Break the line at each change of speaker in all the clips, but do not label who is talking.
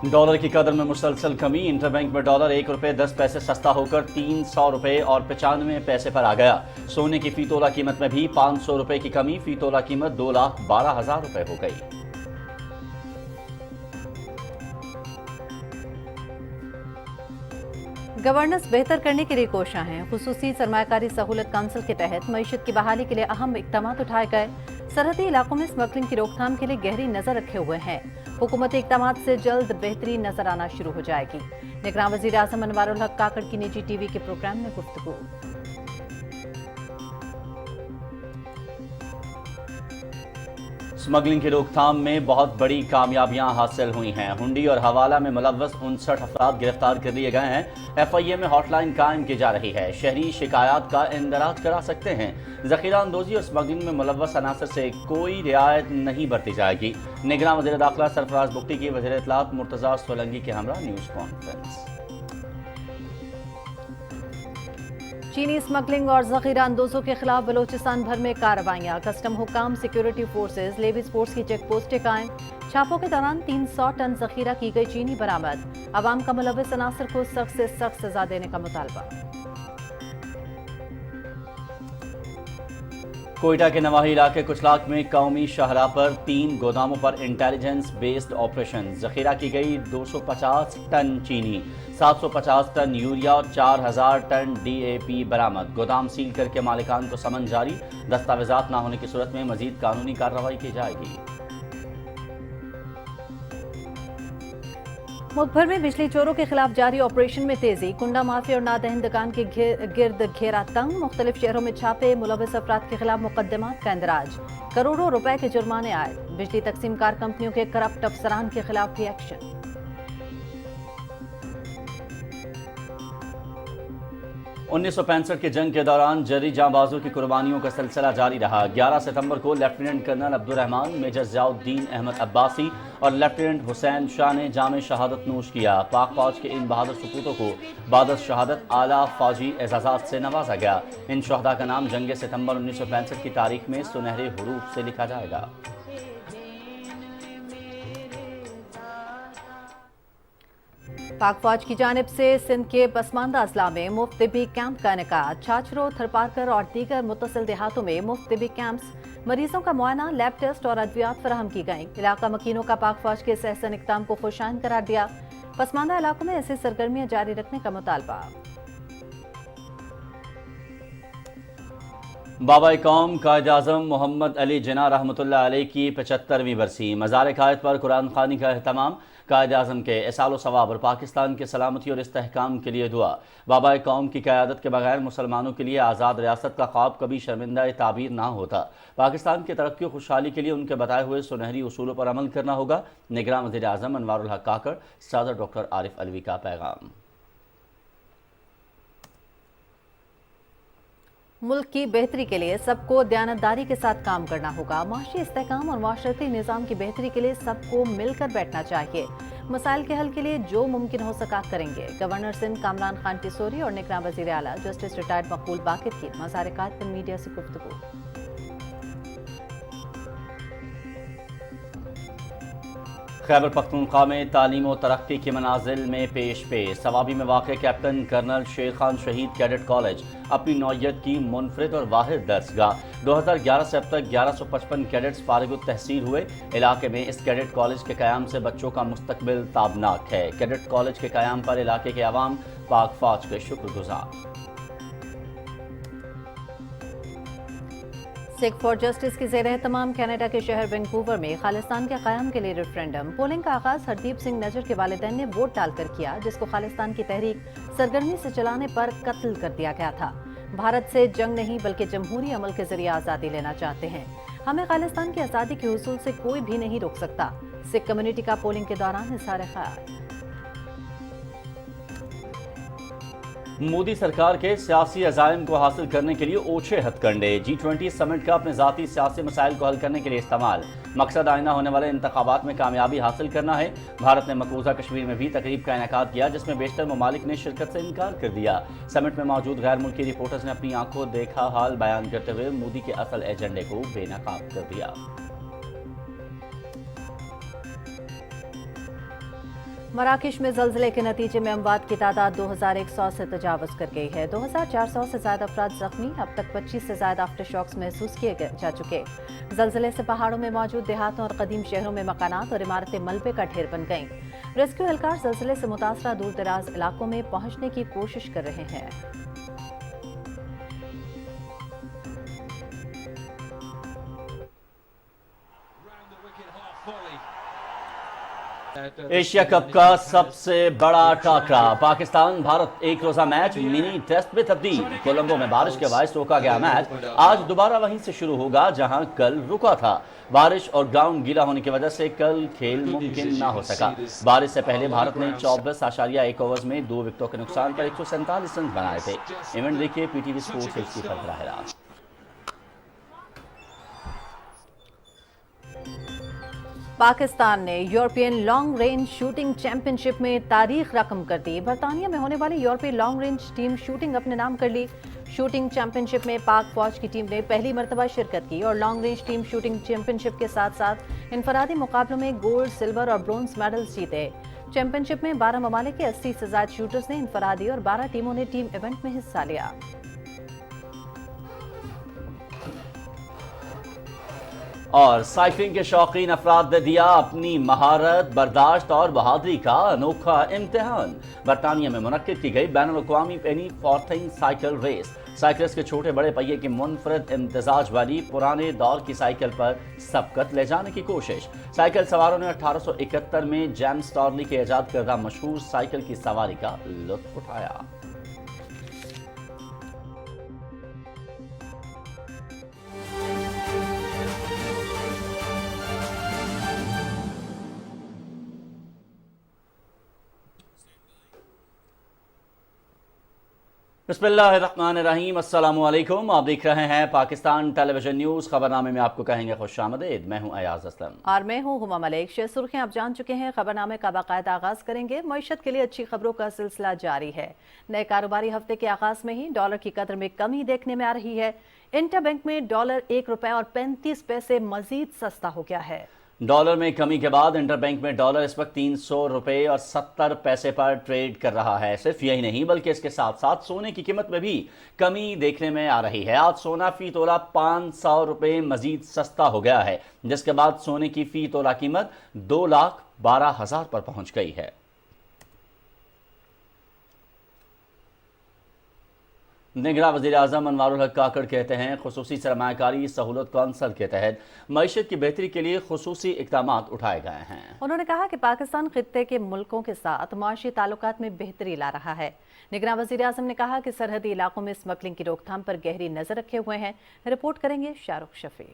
Dollar की कदर में मुसलसल कमी। इंटरबैंक में डॉलर 1 रुपये 10 पैसे सस्ता होकर 300 रुपये और 95 पैसे पर आ गया। सोने की फी तोला कीमत में भी 500 रुपये की कमी। फी तोला कीमत 2,12,000 रुपये हो गई।
गवर्नेंस बेहतर करने के लिए कोशियां हैं। खुसूसी सरमायाकारी सहूलत काउंसिल के तहत मईशत की बहाली के लिए अहम इकदाम उठाए गए। सरहदी इलाकों में स्मगलिंग की रोकथाम के लिए गहरी नजर रखे हुए हैं। हुकूमती इकदाम से जल्द बेहतरी नजर आना शुरू हो जाएगी। निगरान वजीर आजम अनवारुल हक काकड़ की निजी टीवी के प्रोग्राम में गुफ्तगू।
स्मगलिंग की रोकथाम में बहुत बड़ी कामयाबियां हासिल हुई हैं। हुंडी और हवाला में मुलव्वस 59 अफराद गिरफ्तार कर लिए गए हैं। FIA में हॉटलाइन कायम की जा रही है। शहरी शिकायत का इंदराज करा सकते हैं। जखीरा अंदोजी और स्मगलिंग में मुलव्वस अनासर से कोई रियायत नहीं बरती जाएगी। निगरान वज़ीर दाखिला सरफराज बुख्ती की वज़ीर इत्तलात मुर्तज़ा सोलंकी के हमरा न्यूज़ कॉन्फ्रेंस।
चीनी स्मगलिंग और जखीरा अंदोजों के खिलाफ बलोचिस्तान भर में कार्रवाइयां। कस्टम हुकाम, सिक्योरिटी फोर्सेज, लेवी स्पोर्ट्स की चेक पोस्टें कायम। छापों के दौरान 300 टन जखीरा की गई चीनी बरामद। अवाम का मुलव्वस अनासर को सख्त से सख्त सजा देने का मुतालबा।
कोयटा के नवाही इलाके कुचलाक में कौमी शाहराह पर 3 गोदामों पर इंटेलिजेंस बेस्ड ऑपरेशन। जखीरा की गई 250 टन चीनी, 750 टन यूरिया और 4,000 टन DAP बरामद। गोदाम सील करके मालिकान को समन जारी। दस्तावेजात न होने की सूरत में मजीद कानूनी कार्रवाई की जाएगी।
मुल्क भर में बिजली चोरों के खिलाफ जारी ऑपरेशन में तेजी। कुंडा माफिया और नादहिंदगान के गिर्द घेरा तंग। मुख्तलिफ शहरों में छापे। मुलव्वस अफराद के खिलाफ मुकदमात का इंदराज। करोड़ों रुपए के जुर्माने आए। बिजली तकसीमकार कंपनियों के करप्ट अफसरान के खिलाफ भी एक्शन।
1965 की जंग के दौरान जरी जांबाजों की कुर्बानियों का सिलसिला जारी रहा। 11 सितंबर को lieutenant colonel Abdurrahman, major Ziauddin Ahmed Abbasi और लेफ्टिनेंट हुसैन शाह ने जाम शहादत नोश किया। पाक फौज के इन बहादुर सपूतों को बाद शहादत आला फौजी एजाज़ात से नवाजा गया। इन शहदा का नाम जंग सितंबर 1965 की तारीख में सुनहरे हरूफ से लिखा जाएगा।
पाक फौज की जानिब से सिंध के पसमानदा अजला में मुफ्त तिब्बी कैंप का इनेकाद। छाछरो, थरपारकर और दीगर मुतसिल देहातों में मुफ्त तिब्बी कैंप्स। मरीजों का मुआयना, लैब टेस्ट और अद्वियात फराहम की गई। इलाका मकीनों का पाक फौज के इस एहसन इक़दाम को खुशाइन करार दिया। पसमानदा इलाकों में ऐसी सरगर्मियां जारी रखने का मुतालबा।
बाबा कौम कायद आज़म मोहम्मद अली जिन्ना रहमतुल्लाह अलैह की 75वीं बरसी। मज़ार कायद पर कुरान ख़वानी का एहतमाम। कायद आज़म के इसाल सवाब और पाकिस्तान के सलामती और इस्तेहकाम के लिए दुआ। बाबा कौम की क़यादत के बगैर मुसलमानों के लिए आज़ाद रियासत का ख्वाब कभी शर्मिंदा ताबीर ना होता। पाकिस्तान की तरक्की और खुशहाली के लिए उनके बताए हुए सुनहरी उसूलों पर अमल करना होगा। निगरान वज़ीर आज़म अनवारुल हक काकड़, सदर डॉक्टर आरिफ अलवी का पैगाम।
मुल्क की बेहतरी के लिए सबको दयानतदारी के साथ काम करना होगा। माशी इस्तेहकाम और माशरती निज़ाम की बेहतरी के लिए सबको मिलकर बैठना चाहिए। मसाइल के हल के लिए जो मुमकिन हो सका करेंगे। गवर्नर सिंध कामरान खान टिसोरी और निगरान वज़ीर आला जस्टिस रिटायर्ड मकबूल बाकिर की मज़ार कायद पर मीडिया से गुफ्तगू।
खैबर पख्तूनख्वा में तालीम और तरक्की की मनाजिल में पेश सवाबी में वाक़ कैप्टन कर्नल शेर खान शहीद कैडेट कॉलेज अपनी नौयत की मुनफरिद और वाहिद दर्सगाह। 2011 से अब तक 1155 कैडेट्स फारिग तहसील हुए। इलाके में इस कैडेट कॉलेज के क़याम से बच्चों का मुस्तकबिल ताबनाक है। कैडेट कॉलेज के क़याम पर इलाके के अवाम पाक फौज के शुक्रगुजार।
सिख फॉर जस्टिस की ज़ेर एहतमाम कनाडा के शहर वैंकूवर में खालिस्तान के क़याम के लिए रेफरेंडम। पोलिंग का आगाज़ हरदीप सिंह नजर के वालिदैन ने वोट डालकर किया, जिसको खालिस्तान की तहरीक सरगर्मी से चलाने पर कत्ल कर दिया गया था। भारत से जंग नहीं बल्कि जमहूरी अमल के जरिए आज़ादी लेना चाहते हैं। हमें खालिस्तान की आज़ादी के हुसूल से कोई भी नहीं रोक सकता। सिख कम्युनिटी का पोलिंग के दौरान इज़हार ख्याल।
मोदी सरकार के सियासी अज़ाइम को हासिल करने के लिए ओछे हथकंडे। G20 समिट का अपने ज़ाती सियासी मसाइल को हल करने के लिए इस्तेमाल। मकसद आइंदा होने वाले इंतखाबात में कामयाबी हासिल करना है। भारत ने मकबूजा कश्मीर में भी तकरीब का इनेकाद किया, जिसमें बेशतर ममालिक ने शिरकत से इनकार कर दिया। समिट में मौजूद गैर मुल्की रिपोर्टर्स ने अपनी आंखों देखा हाल बयान करते हुए मोदी के असल एजेंडे को बेनकाब कर दिया।
मराकश में ज़ल्ज़ले के नतीजे में अमवात की तादाद 2100 से तजावज़ कर गई है। 2400 से ज़्यादा अफराद ज़ख्मी, अब तक 25 से ज़्यादा आफ्टर शॉक्स महसूस किए जा चुके। ज़ल्ज़ले से पहाड़ों में मौजूद देहातों और कदीम शहरों में मकानात और इमारतें मलबे का ढेर बन गईं। रेस्क्यू एहलकार ज़ल्ज़ले से मुतासरा दूर दराज इलाकों में पहुंचने की कोशिश कर रहे हैं।
एशिया कप का सबसे बड़ा टाकरा, पाकिस्तान भारत एक रोजा मैच मिनी टेस्ट में तब्दील। कोलंबो में बारिश के बायस रोका गया मैच आज दोबारा वहीं से शुरू होगा जहां कल रुका था। बारिश और ग्राउंड गीला होने की वजह से कल खेल मुमकिन ना हो सका। बारिश से पहले भारत ने 24.1 ओवर्स में 2 विकेटों के नुकसान पर 147 रन बनाए थे। इवेंट देखिए पीटीवी स्पोर्ट्स HD पर बराह रास्त।
पाकिस्तान ने European long range shooting championship में तारीख रकम कर दी। बर्तानिया में होने वाली यूरोपीय लॉन्ग रेंज टीम शूटिंग अपने नाम कर ली। शूटिंग चैंपियनशिप में पाक फौज की टीम ने पहली मर्तबा शिरकत की और long range team shooting championship के साथ साथ इनफरादी मुकाबलों में गोल्ड, सिल्वर और ब्रोंज मेडल्स जीते। चैंपियनशिप में 12 ममालिक के 80 से ज्यादा शूटर्स ने इनफरादी और 12 टीमों ने टीम इवेंट में हिस्सा लिया।
और साइकिलिंग के शौकीन अफराद ने दिया अपनी महारत, बर्दाश्त और बहादुरी का अनोखा इम्तिहान। बरतानिया में मुनक्किद की गई बैनुल-अक़वामी पेनी फॉर्थिंग साइकिल रेस। साइकिलिस्ट के छोटे बड़े पहिए की मुनफरद इम्तिजाज वाली पुराने दौर की साइकिल पर सबकत ले जाने की कोशिश। साइकिल सवारों ने 1871 में जेम्स टॉर्ली के इजाद करदा मशहूर साइकिल की सवारी का लुत्फ उठाया। बिस्मिल्लाहिर्रहमानिर्रहीम, अस्सलामु अलैकुम। आप देख रहे हैं पाकिस्तान टेलीविजन न्यूज़। खबरनामे में आपको कहेंगे खुशामदीद। मैं हूं अयाज असलम
और मैं हूं हुमा मलिक। शेष सुर्खियां आप जान चुके हैं। खबरनामे का बाकायदा आगाज करेंगे। मईशत के लिए अच्छी खबरों का सिलसिला जारी है। नए कारोबारी हफ्ते के आगाज में ही डॉलर की कदर में कमी देखने में आ रही है। इंटरबैंक में डॉलर 1 रुपए और 35 पैसे मजीद सस्ता हो गया है।
डॉलर में कमी के बाद इंटरबैंक में डॉलर इस वक्त 300 रुपए और 70 पैसे पर ट्रेड कर रहा है। सिर्फ यही नहीं बल्कि इसके साथ साथ सोने की कीमत में भी कमी देखने में आ रही है। आज सोना फी तोला 500 रुपए मजीद सस्ता हो गया है, जिसके बाद सोने की फी तोला कीमत 2,12,000 पर पहुंच गई है। निगरान वज़ीर आज़म अनवारुल हक काकड़ कहते हैं खुसूसी सरमायाकारी सहूलत कौंसल के तहत मईशत की बेहतरी के लिए खुसूसी इक़दामात उठाए गए हैं।
उन्होंने कहा कि पाकिस्तान खित्ते के मुल्कों के साथ मुआशी ताल्लुकात में बेहतरी ला रहा है। निगरान वज़ीर आज़म ने कहा कि सरहदी इलाकों में स्मगलिंग की रोकथाम पर गहरी नजर रखे हुए हैं। रिपोर्ट करेंगे शाहरुख शफी।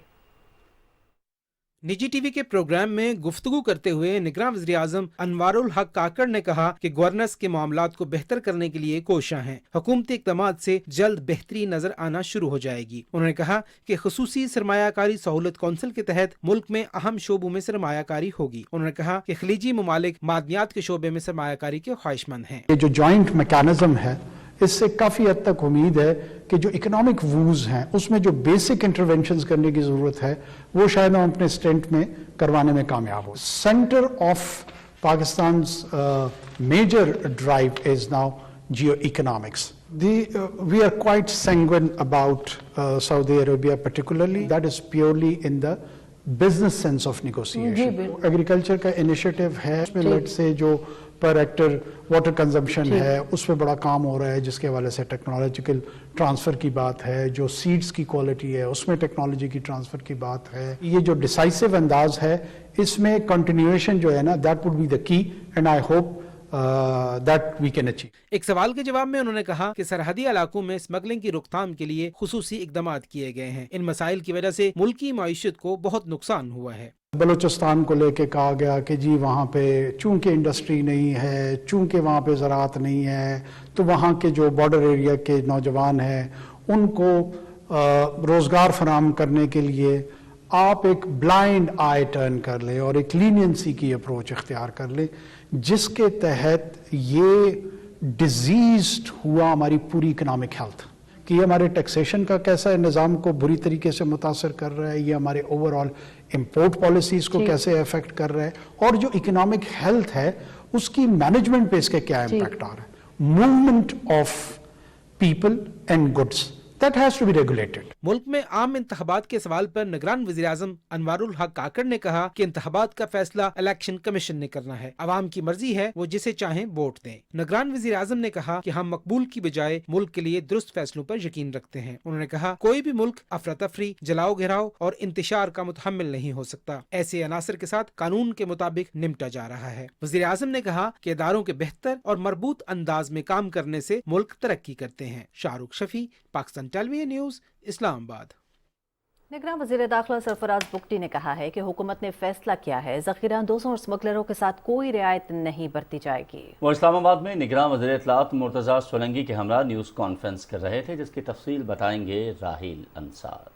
निजी टीवी के प्रोग्राम में गुफ्तगू करते हुए निगरान वज़ीर आज़म अनवारुल हक काकड़ ने कहा कि गवर्नेंस के मामलात को बेहतर करने के लिए कोशिशां हैं। हुकूमती इक़दामात से जल्द बेहतरी नजर आना शुरू हो जाएगी। उन्होंने कहा कि खुसूसी सरमायाकारी सहूलत कौंसिल के तहत मुल्क में अहम शोबों में सरमायाकारी होगी। उन्होंने कहा कि खलीजी ममालिक मादनियात के शोबे में सरमायाकारी के ख्वाहिशमंद हैं।
ये जो जॉइंट मैकेनिज्म है, इससे काफ़ी हद तक उम्मीद है कि जो इकोनॉमिक वूज हैं उसमें जो बेसिक इंटरवेंशंस करने की ज़रूरत है वो शायद हम अपने स्टेंट में करवाने में कामयाब हो। Centre of Pakistan major drive is now geo economics. We are quite sanguine about Saudi Arabia particularly. That is purely in the business sense of negotiation. Agriculture का इनिशिएटिव है, उसमें लेट से जो पर एक्टर वाटर कंजम्पशन है उस पर बड़ा काम हो रहा है, जिसके हवाले से टेक्नोलॉजिकल ट्रांसफ़र की बात है। जो सीड्स की क्वालिटी है उसमें टेक्नोलॉजी की ट्रांसफ़र की बात है। ये जो डिसाइसिव अंदाज है इसमें कंटिन्यूएशन जो है ना, that would be the key and I hope that we can achieve.
एक सवाल के जवाब में उन्होंने कहा कि सरहदी इलाकों में स्मगलिंग की रोकथाम के लिए खुसूसी इक़दामात किए गए हैं। इन मसाइल की वजह से मुल्की मईशत को बहुत नुकसान हुआ है।
बलूचिस्तान को लेके कहा गया कि जी वहाँ पे चूंकि इंडस्ट्री नहीं है, चूंकि वहाँ पे ज़राअत नहीं है, तो वहाँ के जो बॉर्डर एरिया के नौजवान हैं उनको रोज़गार फराहम करने के लिए आप एक ब्लाइंड आई टर्न कर लें और एक लीनियंसी की अप्रोच इख्तियार कर लें, जिसके तहत ये डिजीज्ड हुआ हमारी पूरी इकोनॉमिक हेल्थ कि ये हमारे टैक्सेशन का कैसा निज़ाम को बुरी तरीके से मुतासर कर रहा है, ये हमारे ओवरऑल इंपोर्ट पॉलिसीज़ को कैसे अफेक्ट कर रहा है, और जो इकोनॉमिक हेल्थ है اس کی مینجمنٹ پہ اس کے کیا امپیکٹ آ رہا ہے. Movement of people and goods that has to be regulated.
ملک میں عام انتخابات کے سوال پر نگران وزیر اعظم انوار الحق کاکڑ نے کہا کہ انتخابات کا فیصلہ الیکشن کمیشن نے کرنا ہے، عوام کی مرضی ہے، وہ جسے چاہیں ووٹ دیں. نگران وزیر اعظم نے کہا کہ ہم مقبول کی بجائے ملک کے لیے درست فیصلوں پر یقین رکھتے ہیں. انہوں نے کہا کوئی بھی ملک افراتفری، جلاؤ گھراؤ اور انتشار کا متحمل نہیں ہو سکتا. ایسے عناصر کے ساتھ قانون کے مطابق نمٹا جا رہا ہے. وزیر اعظم نے کہا کہ اداروں کے بہتر اور مربوط انداز میں کام کرنے سے ملک ترقی کرتے ہیں. شاہ رخ شفیع، پاکستان ٹیلی ویژن نیوز، اسلام آباد.
نگراں وزیر داخلہ سرفراز بگٹی نے کہا ہے کہ حکومت نے فیصلہ کیا ہے، ذخیرہ اندوزوں اور اسمگلروں کے ساتھ کوئی رعایت نہیں برتی جائے گی.
وہ اسلام آباد میں نگراں وزیر اطلاعات مرتضیٰ سولنگی کے ہمراہ نیوز کانفرنس کر رہے تھے، جس کی تفصیل بتائیں گے راہیل انصار.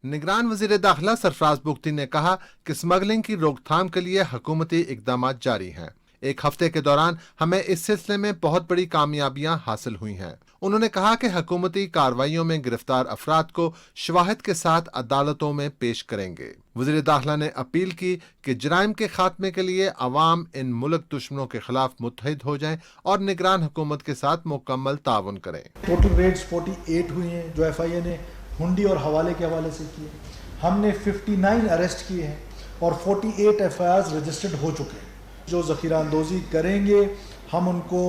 نگران وزیر داخلہ سرفراز بگٹی نے کہا کہ اسمگلنگ کی روک تھام کے لیے حکومتی اقدامات جاری ہیں. ایک ہفتے کے دوران ہمیں اس سلسلے میں بہت بڑی کامیابیاں حاصل ہوئی ہیں. انہوں نے کہا کہ حکومتی کارروائیوں میں گرفتار افراد کو شواہد کے ساتھ عدالتوں میں پیش کریں گے. وزیر داخلہ نے اپیل کی کہ جرائم کے خاتمے کے لیے عوام ان ملک دشمنوں کے خلاف متحد ہو جائیں اور نگران حکومت کے ساتھ مکمل تعاون کریں.
ٹوٹل ریٹس 48 ہوئی ہیں جو ایف آئی اے نے ہنڈی اور حوالے کے حوالے سے کیے. ہم نے 59 اریسٹ کیے ہیں اور 48 ایف آئی آرز رجسٹرڈ ہو چکے ہیں. جو ذخیرہ اندوزی کریں گے ہم ان کو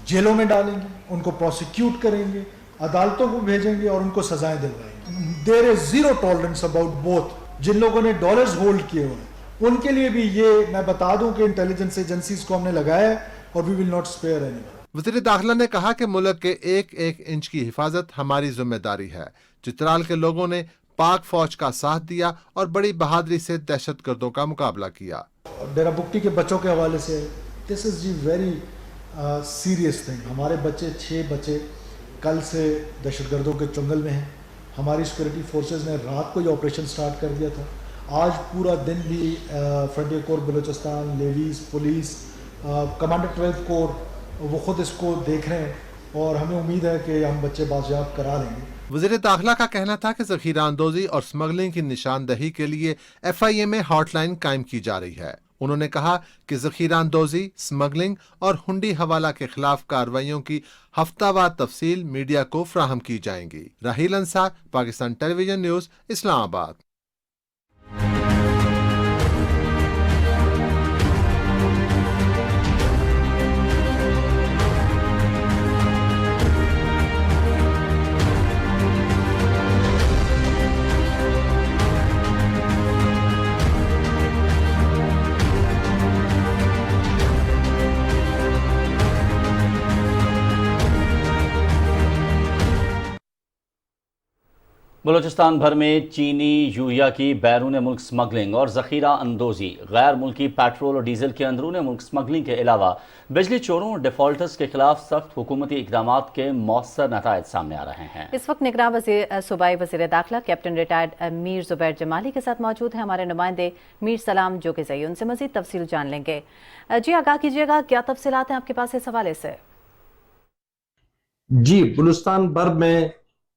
جیلوں میں ڈالیں گے، ان کو پروسیکیوٹ کریں گے، عدالتوں کو بھیجیں گے اور ان کو سزائیں دلوائیں گے. There is zero tolerance about both. جن لوگوں نے ڈالرز ہولڈ کیے ہوئے ہیں ان کے لیے بھی یہ میں بتا دوں کہ انٹیلیجنس ایجنسیز کو ہم نے لگایا ہے اور we will not spare anyone.
وزیر داخلہ نے کہا کہ ملک کے ایک ایک انچ کی حفاظت ہماری ذمہ داری ہے. چترال کے لوگوں نے پاک فوج کا ساتھ دیا اور بڑی بہادری سے دہشت گردوں کا مقابلہ کیا.
ڈیرہ بگٹی کے بچوں کے حوالے سے دس از جی ویری سیریس تھنگ. ہمارے بچے 6 بچے کل سے دہشت گردوں کے چنگل میں ہیں. ہماری سیکورٹی فورسز نے رات کو یہ آپریشن سٹارٹ کر دیا تھا. آج پورا دن بھی فرنٹیئر کور بلوچستان، لیویز، پولیس، کمانڈر 12 کور وہ خود اس کو دیکھ رہے ہیں اور ہمیں امید ہے کہ ہم بچے بازیاب کرا لیں گے.
وزیر داخلہ کا کہنا تھا کہ ذخیرہ اندوزی اور اسمگلنگ کی نشاندہی کے لیے ایف آئی اے میں ہاٹ لائن قائم کی جا رہی ہے. انہوں نے کہا کہ ذخیرہ اندوزی، اسمگلنگ اور ہنڈی حوالہ کے خلاف کارروائیوں کی ہفتہ وار تفصیل میڈیا کو فراہم کی جائیں گی. راہیل انصار، پاکستان ٹیلی ویژن نیوز، اسلام آباد.
بلوچستان بھر میں چینی یوریا کی بیرون ملک سمگلنگ اور ذخیرہ اندوزی، غیر ملکی پیٹرول اور ڈیزل کے اندرون ملک سمگلنگ کے علاوہ بجلی چوروں اور ڈیفالٹرز کے خلاف سخت حکومتی اقدامات کے مؤثر نتائج سامنے آ رہے ہیں.
اس وقت نگراں صوبائی وزیر داخلہ کیپٹن ریٹائرڈ میر زبیر جمالی کے ساتھ موجود ہیں ہمارے نمائندے میر سلام جوگزئی. ان سے مزید تفصیل جان لیں گے. جی آگاہ کیجیے گا، کیا تفصیلات ہیں آپ کے پاس اس حوالے سے؟
جی، بلوچستان بھر میں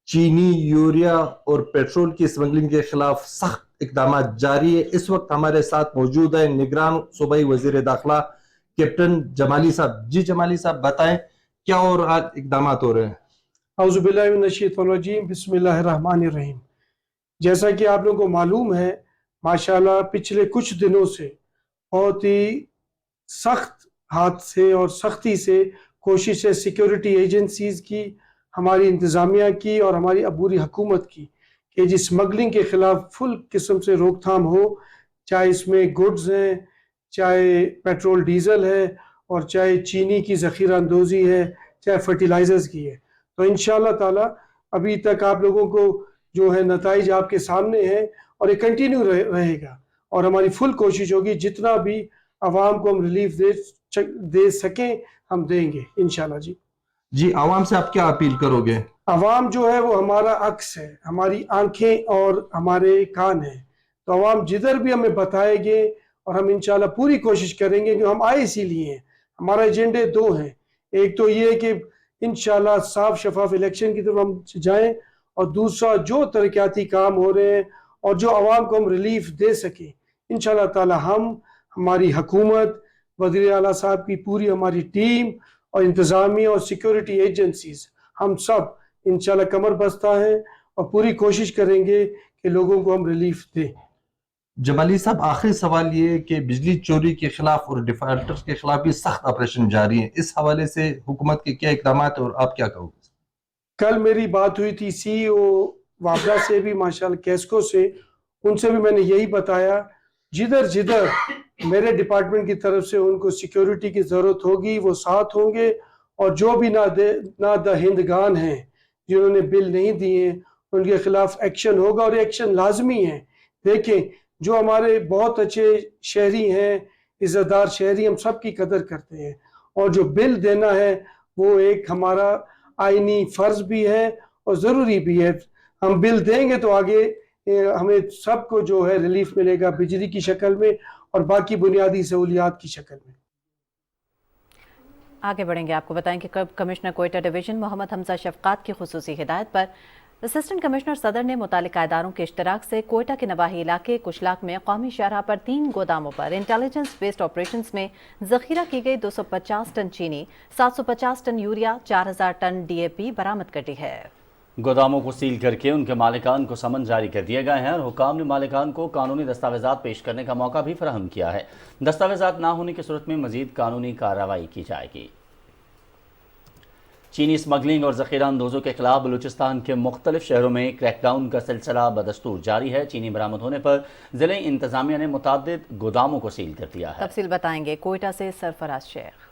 چینی یوریا اور پیٹرول کی اسمگلنگ کے خلاف سخت اقدامات جاری ہے. اس وقت ہمارے ساتھ موجود ہیں نگران صوبائی وزیر داخلہ کیپٹن جمالی صاحب. جی جمالی صاحب، بتائیں کیا اور آج اقدامات ہو رہے ہیں؟
اعوذ باللہ من الشیطان الرجیم، بسم اللہ الرحمن الرحیم. جیسا کہ آپ لوگوں کو معلوم ہے، ماشاءاللہ پچھلے کچھ دنوں سے بہت ہی سخت ہاتھ سے اور سختی سے کوشش ہے سیکیورٹی ایجنسیز کی، ہماری انتظامیہ کی اور ہماری عبوری حکومت کی کہ جس اسمگلنگ کے خلاف فل قسم سے روک تھام ہو، چاہے اس میں گڈز ہیں، چاہے پیٹرول ڈیزل ہے، اور چاہے چینی کی ذخیرہ اندوزی ہے، چاہے فرٹیلائزرز کی ہے. تو انشاءاللہ تعالی ابھی تک آپ لوگوں کو جو ہے نتائج آپ کے سامنے ہیں اور یہ کنٹینیو رہے گا، اور ہماری فل کوشش ہوگی جتنا بھی عوام کو ہم ریلیف دے سکیں ہم دیں گے انشاءاللہ.
جی، عوام سے آپ کیا اپیل کرو گے؟
عوام جو ہے وہ ہمارا عکس ہے، ہماری آنکھیں اور ہمارے کان ہیں. تو عوام جدھر بھی ہمیں بتائے گے اور ہم انشاءاللہ پوری کوشش کریں گے. جو ہم آئے اسی لیے ہیں. ہمارا ایجنڈے 2 ہیں. ایک تو یہ کہ انشاءاللہ صاف شفاف الیکشن کی طرف ہم جائیں، اور دوسرا جو ترقیاتی کام ہو رہے ہیں اور جو عوام کو ہم ریلیف دے سکیں انشاءاللہ تعالی ہماری حکومت वज़ीर आला साहब की पूरी हमारी टीम और इंतज़ामिया और सिक्योरिटी एजेंसीज, हम सब इंशाल्लाह कमर बस्ता है और पूरी कोशिश करेंगे कि लोगों को हम रिलीफ दें।
जमाली साहब, आखिरी सवाल ये कि बिजली चोरी के खिलाफ और डिफाल्टर्स के खिलाफ भी सख्त ऑपरेशन जारी है, इस हवाले से हुकूमत के क्या इकदाम और आप क्या कहोगे?
कल मेरी बात हुई थी CEO वापडा से भी, माशाल्लाह कैस्को से, उनसे भी मैंने यही बताया, जिधर जिधर मेरे डिपार्टमेंट की तरफ से उनको सिक्योरिटी की ज़रूरत होगी वो साथ होंगे, और जो भी नादहिंदगान हैं जिन्होंने बिल नहीं दिए उनके खिलाफ एक्शन होगा, और एक्शन लाजमी है। देखें, जो हमारे बहुत अच्छे शहरी हैं, इज़्ज़तदार शहरी, हम सब की कदर करते हैं, और जो बिल देना है वो एक हमारा आईनी फ़र्ज़ भी है और ज़रूरी भी है। हम बिल देंगे तो आगे हमें सबको जो है रिलीफ मिलेगा बिजली की शक्ल में और बाकी बुनियादी सहूलियात की शक्ल में।
आगे बढ़ेंगे, आपको बताएं कि कमिश्नर कोयटा डिवीजन मोहम्मद हमजा शफकात की खुसूसी हिदायत पर असिस्टेंट कमिश्नर सदर ने मुतालिका इदारों के इश्तराक से कोयटा के नवाही इलाके कुशलाक में कौमी शहरा पर 3 गोदामों पर इंटेलिजेंस बेस्ड ऑपरेशंस में जखीरा की गई 250 टन चीनी, 750 टन यूरिया, 4000 टन DAP बरामद कर ली है।
गोदामों को सील करके उनके मालिकान को समन जारी कर दिए गए हैं और हुकाम ने मालिकान को कानूनी दस्तावेजात पेश करने का मौका भी फराहम किया है। दस्तावेजात ना होने की सूरत में मजीद कानूनी कार्रवाई की जाएगी। चीनी स्मगलिंग और ज़ख़ीरा अंदोज़ों के खिलाफ बलूचिस्तान के मुख्तलिफ शहरों में क्रैकडाउन का सिलसिला बदस्तूर जारी है। चीनी बरामद होने पर ज़िले इंतज़ामिया ने मुतादिद गोदामों को सील कर दिया है।
तफसील बताएंगे कोयटा से सरफराज शेख।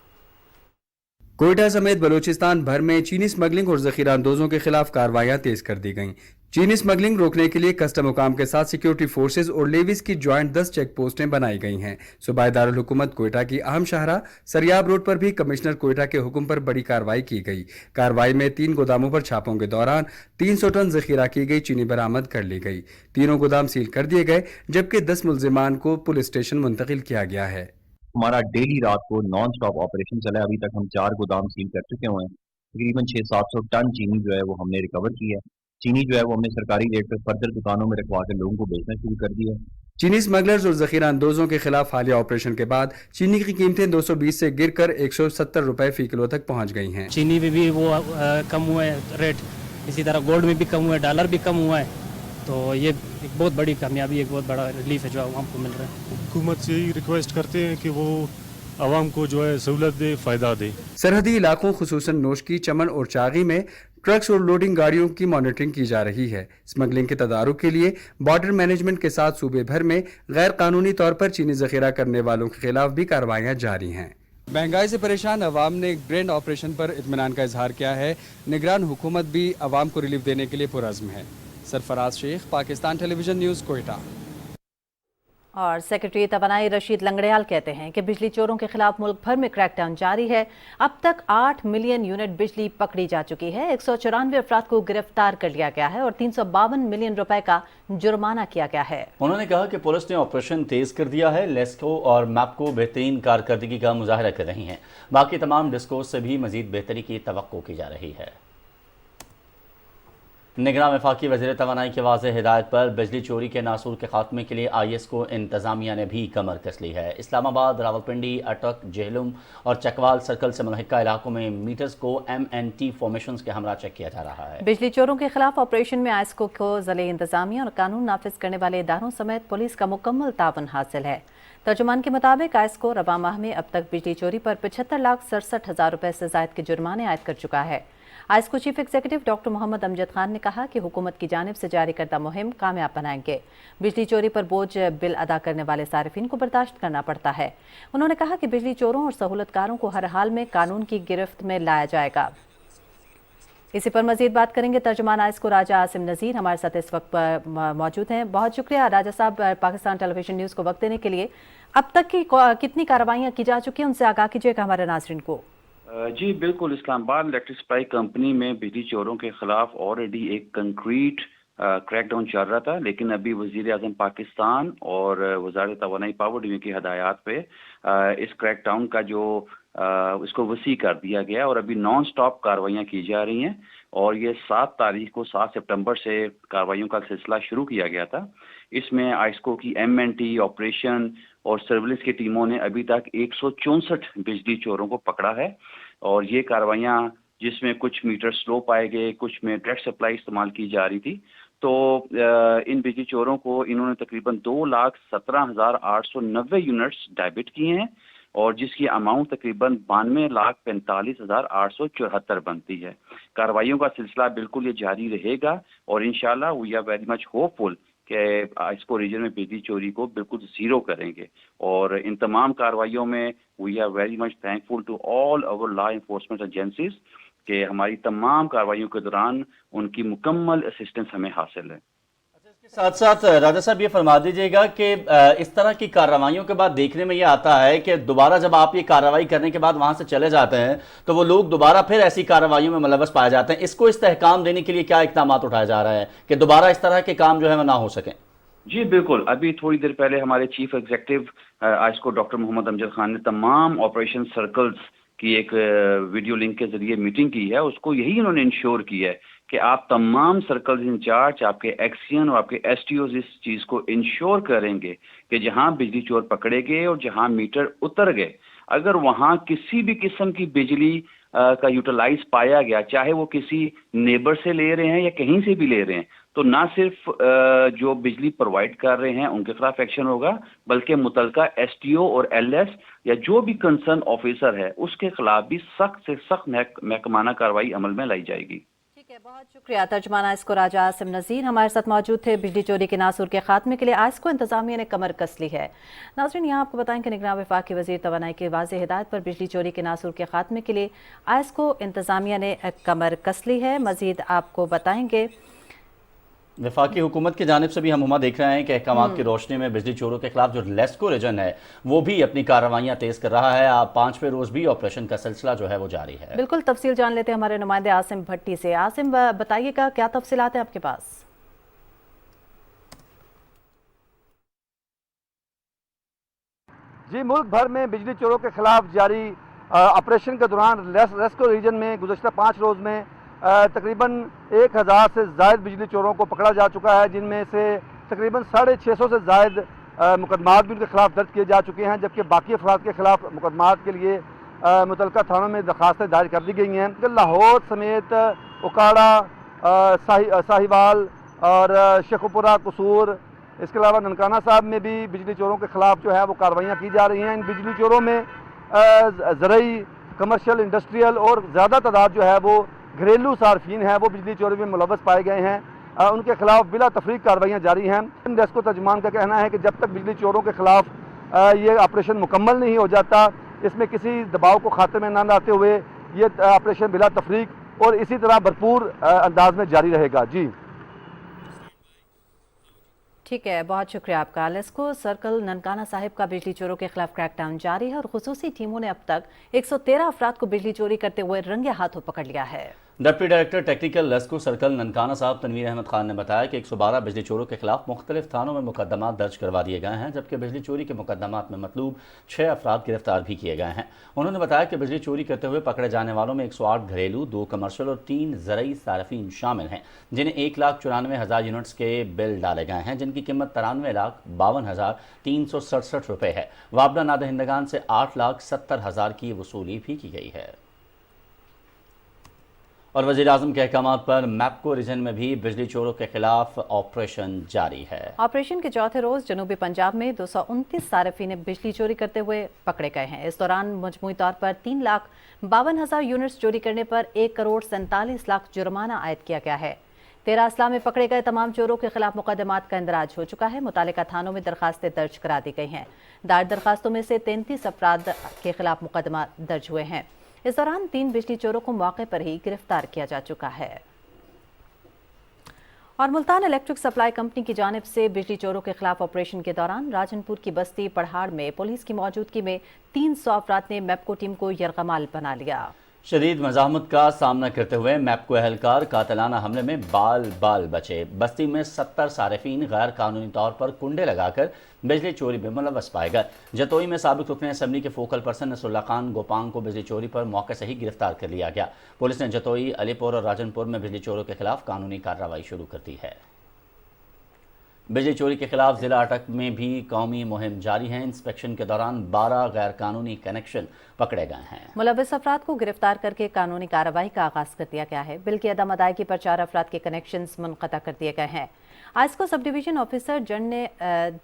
कोयटा समेत बलूचिस्तान भर में चीनी स्मगलिंग और ज़ख़ीरा अंदोज़ों के खिलाफ कार्रवाइयाँ तेज कर दी गईं। चीनी स्मगलिंग रोकने के लिए कस्टम हुकाम के साथ सिक्योरिटी फोर्सेज और लेविस की ज्वाइंट 10 चेक पोस्टें बनाई गई हैं। सूबाई दारुल हुकूमत कोयटा की अहम शाहरा सरियाब रोड पर भी कमिश्नर कोयटा के हुक्म पर बड़ी कार्रवाई की गई। कार्रवाई में 3 गोदामों पर छापों के दौरान 300 टन ज़ख़ीरा की गई चीनी बरामद कर ली गई। तीनों गोदाम सील कर दिए गए, जबकि 10 मुल्जिमान को पुलिस स्टेशन मुंतकिल किया गया है।
हमारा डेली रात को नॉन स्टॉप ऑपरेशन चला है। अभी तक हम 4 गोदाम सील कर चुके हुए हैं। तकरीबन 600-700 टन चीनी जो है वो हमने रिकवर की है। चीनी जो है वो हमने सरकारी रेट पर फर्दर दुकानों में रखवा कर लोगों को बेचना शुरू कर दिया है।
चीनी स्मगलर्स और ज़ख़ीरा अंदोज़ों के खिलाफ हालिया ऑपरेशन के बाद चीनी की कीमतें 220 से गिरकर 170 रुपए फी किलो तक पहुंच गई हैं।
चीनी में भी वो कम हुआ है रेट, इसी तरह गोल्ड में भी कम हुआ है, डॉलर भी कम हुआ है। तो ये एक बहुत बड़ी कामयाबी, एक बहुत बड़ा रिलीफ है जो आवाम को मिल रहा है।
हुकूमत से यही रिक्वेस्ट करते हैं कि वो आवाम को जो है सहूलत दे, फ़ायदा दे।
सरहदी इलाकों खुसूसन नोशकी, चमन और चागी में ट्रक्स और लोडिंग गाड़ियों की मॉनिटरिंग की जा रही है। स्मगलिंग के तदारुक के लिए बॉर्डर मैनेजमेंट के साथ सूबे भर में गैर कानूनी तौर पर चीनी ज़ख़ीरा करने वालों के खिलाफ भी कार्रवाइयाँ जारी हैं। महंगाई से परेशान अवाम ने ग्रैंड ऑपरेशन पर इत्मीनान का इजहार किया है। निगरान हुकूमत भी अवाम को रिलीफ देने के लिए पुरअज़्म है। Sarfaraz Sheikh, Pakistan television news, Quetta.
और सेक्रेटरी तवानाई रशीद लंगड़ियाल कहते हैं कि बिजली चोरों के खिलाफ मुल्क भर में क्रैकडाउन जारी है। अब तक 8 मिलियन यूनिट बिजली पकड़ी जा चुकी है। 194 अफराद को गिरफ्तार कर लिया गया है और 352 मिलियन रुपए का जुर्माना किया गया है। उन्होंने
कहा कि पुलिस ने ऑपरेशन तेज कर दिया है। लेस्को और मैपको बेहतरीन कारकर्दगी का मुजाहरा कर रही हैं। बाकी तमाम डिस्कोस से भी मजीद बेहतरी की तवक्को की जा रही है। निगरान वफाकी वज़ीर तवानाई की वाज़ेह हिदायत पर बिजली चोरी के नासूर के खात्मे के लिए IS को इंतज़ामिया ने भी कमर कस ली है। इस्लामाबाद, रावलपिंडी, अटक, जेहलुम और चकवाल सर्कल से मुल्हिका इलाकों में मीटर्स को MNT फॉर्मेशंस के हमरा चेक किया जा रहा है।
बिजली चोरों के खिलाफ ऑपरेशन में IS को ज़िले इंतज़ामिया और कानून नाफिज करने वाले इदारों समेत पुलिस का मुकम्मल तावन हासिल है। तर्जुमान के मुताबिक IS को रबा माह में अब तक बिजली चोरी पर 75,67,000 रुपए से ज़ायद के जुर्माने आयद कर चुका है। IS को chief executive doctor Mohammad Amjad Khan ने कहा कि हुकूमत की जानिब से जारी करदा मुहिम कामयाब बनाएंगे। बिजली चोरी पर बोझ बिल अदा करने वाले सारिफिन को बर्दाश्त करना पड़ता है। उन्होंने कहा कि बिजली चोरों और सहूलतकारों को हर हाल में कानून की गिरफ्त में लाया जाएगा। इसी पर मजीद बात करेंगे। तर्जुमान IS को राजा आसिम नज़ीर हमारे साथ इस वक्त मौजूद हैं। बहुत शुक्रिया राजा साहब, पाकिस्तान टेलीविजन न्यूज़ को वक्त देने के लिए। अब तक की कितनी कार्रवाइयाँ की जा चुकी हैं, उनसे आगाह कीजिएगा हमारे नाज़रीन को।
जी बिल्कुल, इस्लामाबाद इलेक्ट्रिक सप्लाई कंपनी में बिजली चोरों के खिलाफ ऑलरेडी एक कंक्रीट क्रैकडाउन चल रहा था, लेकिन अभी वज़ीर आज़म पाकिस्तान और वज़ारत तवानाई पावर डिवीजन की हदायत पे इस क्रैकडाउन का जो इसको वसी कर दिया गया और अभी नॉन स्टॉप कार्रवाइयाँ की जा रही हैं। और ये 7 सितंबर से कार्रवाइयों का सिलसिला शुरू किया गया था। इसमें आइस्को की MNT ऑपरेशन اور سرویلنس کی ٹیموں نے ابھی تک 164 بجلی چوروں کو پکڑا ہے، اور یہ کارروائیاں جس میں کچھ میٹر سلو پائے گئے، کچھ میں ڈائریکٹ سپلائی استعمال کی جا رہی تھی، تو ان بجلی چوروں کو انہوں نے تقریباً 2,17,890 یونٹس ڈیبٹ کیے ہیں، اور جس کی اماؤنٹ تقریباً 92,45,874 بنتی ہے۔ کارروائیوں کا سلسلہ بالکل یہ جاری رہے گا، اور انشاءاللہ we are very much hopeful کہ اس کو ریجن میں بجلی چوری کو بالکل زیرو کریں گے، اور ان تمام کارروائیوں میں we are very much thankful to all over law enforcement agencies کہ ہماری تمام کارروائیوں کے دوران ان کی مکمل اسسٹنس ہمیں حاصل ہے۔
ساتھ ساتھ راجہ صاحب یہ فرما دیجیے گا کہ اس طرح کی کارروائیوں کے بعد دیکھنے میں یہ آتا ہے کہ دوبارہ جب آپ یہ کارروائی کرنے کے بعد وہاں سے چلے جاتے ہیں تو وہ لوگ دوبارہ پھر ایسی کارروائیوں میں ملوث پائے جاتے ہیں۔ اس کو استحکام دینے کے لیے کیا اقدامات اٹھائے جا رہے ہیں کہ دوبارہ اس طرح کے کام جو ہے وہ نہ ہو سکیں؟
جی بالکل، ابھی تھوڑی دیر پہلے ہمارے چیف ایگزیکٹو آج کو ڈاکٹر محمد امجد خان نے تمام آپریشن سرکلز کی ایک ویڈیو لنک کے ذریعے میٹنگ کی ہے، اس کو یہی انہوں نے انشور کیا ہے کہ آپ تمام سرکلز انچارج، آپ کے ایکسین اور آپ کے ایس ٹی اوز اس چیز کو انشور کریں گے کہ جہاں بجلی چور پکڑے گئے اور جہاں میٹر اتر گئے، اگر وہاں کسی بھی قسم کی بجلی کا یوٹیلائز پایا گیا، چاہے وہ کسی نیبر سے لے رہے ہیں یا کہیں سے بھی لے رہے ہیں، تو نہ صرف جو بجلی پرووائڈ کر رہے ہیں ان کے خلاف ایکشن ہوگا، بلکہ متعلقہ ایس ٹی او اور ایل ایس یا جو بھی کنسرن آفیسر ہے اس کے خلاف بھی سخت سے سخت محکمانہ کارروائی عمل میں لائی جائے گی۔
ٹھیک ہے، بہت شکریہ۔ ترجمانہ آئسکو راجہ عاصم نذیر ہمارے ساتھ موجود تھے۔ بجلی چوری کے ناصور کے خاتمے کے لیے آئسکو انتظامیہ نے کمر کس لی ہے۔ ناظرین، یہاں آپ کو بتائیں کہ نگراں وفاقی وزیر توانائی کی واضح ہدایت پر بجلی چوری کے ناصور کے خاتمے کے لیے آئسکو انتظامیہ نے کمر کس لی ہے۔ مزید آپ کو بتائیں گے
وفاقی حکومت کی جانب سے بھی ہم دیکھ رہے ہیں کہ احکامات کی روشنی میں بجلی چوروں کے خلاف جو لیسکو ریجن ہے وہ بھی اپنی کارروائیاں تیز کر رہا ہے۔ آپ 5ویں روز بھی آپریشن کا سلسلہ جو ہے وہ جاری ہے۔
بالکل تفصیل جان لیتے ہیں ہمارے نمائندے عاصم بھٹی سے۔ عاصم، بتائیے گا کیا تفصیلات ہیں آپ کے پاس؟
جی، ملک بھر میں بجلی چوروں کے خلاف جاری آپریشن کے دوران لیسکو ریجن میں گزشتہ 5 روز میں تقریباً 1000 سے زائد بجلی چوروں کو پکڑا جا چکا ہے، جن میں سے تقریباً 650 سے زائد مقدمات بھی ان کے خلاف درج کیے جا چکے ہیں، جبکہ باقی افراد کے خلاف مقدمات کے لیے متعلقہ تھانوں میں درخواستیں دائر کر دی گئی ہیں۔ لاہور سمیت اکاڑا، ساہیوال اور شیخوپورہ، قصور، اس کے علاوہ ننکانہ صاحب میں بھی بجلی چوروں کے خلاف جو ہے وہ کارروائیاں کی جا رہی ہیں۔ ان بجلی چوروں میں زرعی، کمرشل، انڈسٹریل اور زیادہ تعداد جو ہے وہ گھریلو صارفین ہیں، وہ بجلی چوری میں ملوث پائے گئے ہیں۔ ان کے خلاف بلا تفریق کارروائیاں جاری ہیں۔ لیسکو ترجمان کا کہنا ہے کہ جب تک بجلی چوروں کے خلاف یہ آپریشن مکمل نہیں ہو جاتا، اس میں کسی دباؤ کو خاتمے میں نہ لاتے ہوئے یہ آپریشن بلا تفریق اور اسی طرح بھرپور انداز میں جاری رہے گا۔ جی
ٹھیک ہے، بہت شکریہ آپ کا۔ لیسکو سرکل ننکانہ صاحب کا بجلی چوروں کے خلاف کریک ڈاؤن جاری ہے اور خصوصی ٹیموں نے اب تک 113 افراد کو بجلی چوری کرتے ہوئے رنگے ہاتھوں پکڑ لیا ہے۔
Deputy director technical LESCO circle Nankana صاحب تنویر احمد خان نے بتایا کہ 112 بجلی چوروں کے خلاف مختلف تھانوں میں مقدمات درج کروا دیے گئے ہیں، جبکہ بجلی چوری کے مقدمات میں مطلوب 6 افراد گرفتار بھی کیے گئے ہیں۔ انہوں نے بتایا کہ بجلی چوری کرتے ہوئے پکڑے جانے والوں میں 108 گھریلو، 2 کمرشل اور 3 زرعی صارفین شامل ہیں، جنہیں 1,94,000 یونٹس کے بل ڈالے گئے ہیں، جن کی قیمت 93,52,367 روپے ہے۔ وابڈہ نادہندگان سے 8,70,000 کی وصولی بھی کی گئی ہے۔ اور وزیر اعظم کے احکامات پر میپکو ریجن میں بھی بجلی چوروں کے خلاف آپریشن جاری ہے۔
آپریشن کے چوتھے روز جنوبی پنجاب میں 229 صارفین بجلی چوری کرتے ہوئے پکڑے گئے ہیں۔ اس دوران مجموعی طور پر 3,52,000 یونٹس چوری کرنے پر 1,47,00,000 جرمانہ عائد کیا گیا ہے۔ 13 اضلاع میں پکڑے گئے تمام چوروں کے خلاف مقدمات کا اندراج ہو چکا ہے۔ متعلقہ تھانوں میں درخواستیں درج کرا دی گئی ہیں۔ دائر درخواستوں میں سے 33 افراد کے خلاف مقدمات درج ہوئے ہیں۔ اس دوران 3 بجلی چوروں کو موقع پر ہی گرفتار کیا جا چکا ہے۔ اور ملتان الیکٹرک سپلائی کمپنی کی جانب سے بجلی چوروں کے خلاف آپریشن کے دوران راجن پور کی بستی پڑھاڑ میں پولیس کی موجودگی میں 300 افراد نے میپکو ٹیم کو یرغمال بنا لیا۔
شدید مزاحمت کا سامنا کرتے ہوئے میپکو اہلکار قاتلانہ حملے میں بال بچے۔ بستی میں 70 صارفین غیر قانونی طور پر کنڈے لگا کر بجلی چوری میں ملوث پائے گئے۔ جتوئی میں سابق رکن اسمبلی کے فوکل پرسن نصر اللہ خان گوپانگ کو بجلی چوری پر موقع سے ہی گرفتار کر لیا گیا۔ پولیس نے جتوئی، علی پور اور راجن پور میں بجلی چوروں کے خلاف قانونی کارروائی شروع کر دی ہے۔ बिजली चोरी के खिलाफ जिला अटक में भी कौमी मुहिम जारी है। इंस्पेक्शन के दौरान 12 गैर कानूनी कनेक्शन पकड़े गए हैं।
मुलविस अफराद को गिरफ्तार करके कानूनी कार्रवाई का आगाज कर दिया गया है। बिल की अदम अदायगी पर 4 अफराद के कनेक्शंस मुनक़ता कर दिए गए हैं। आइस्को सब डिवीजन ऑफिसर जंड ने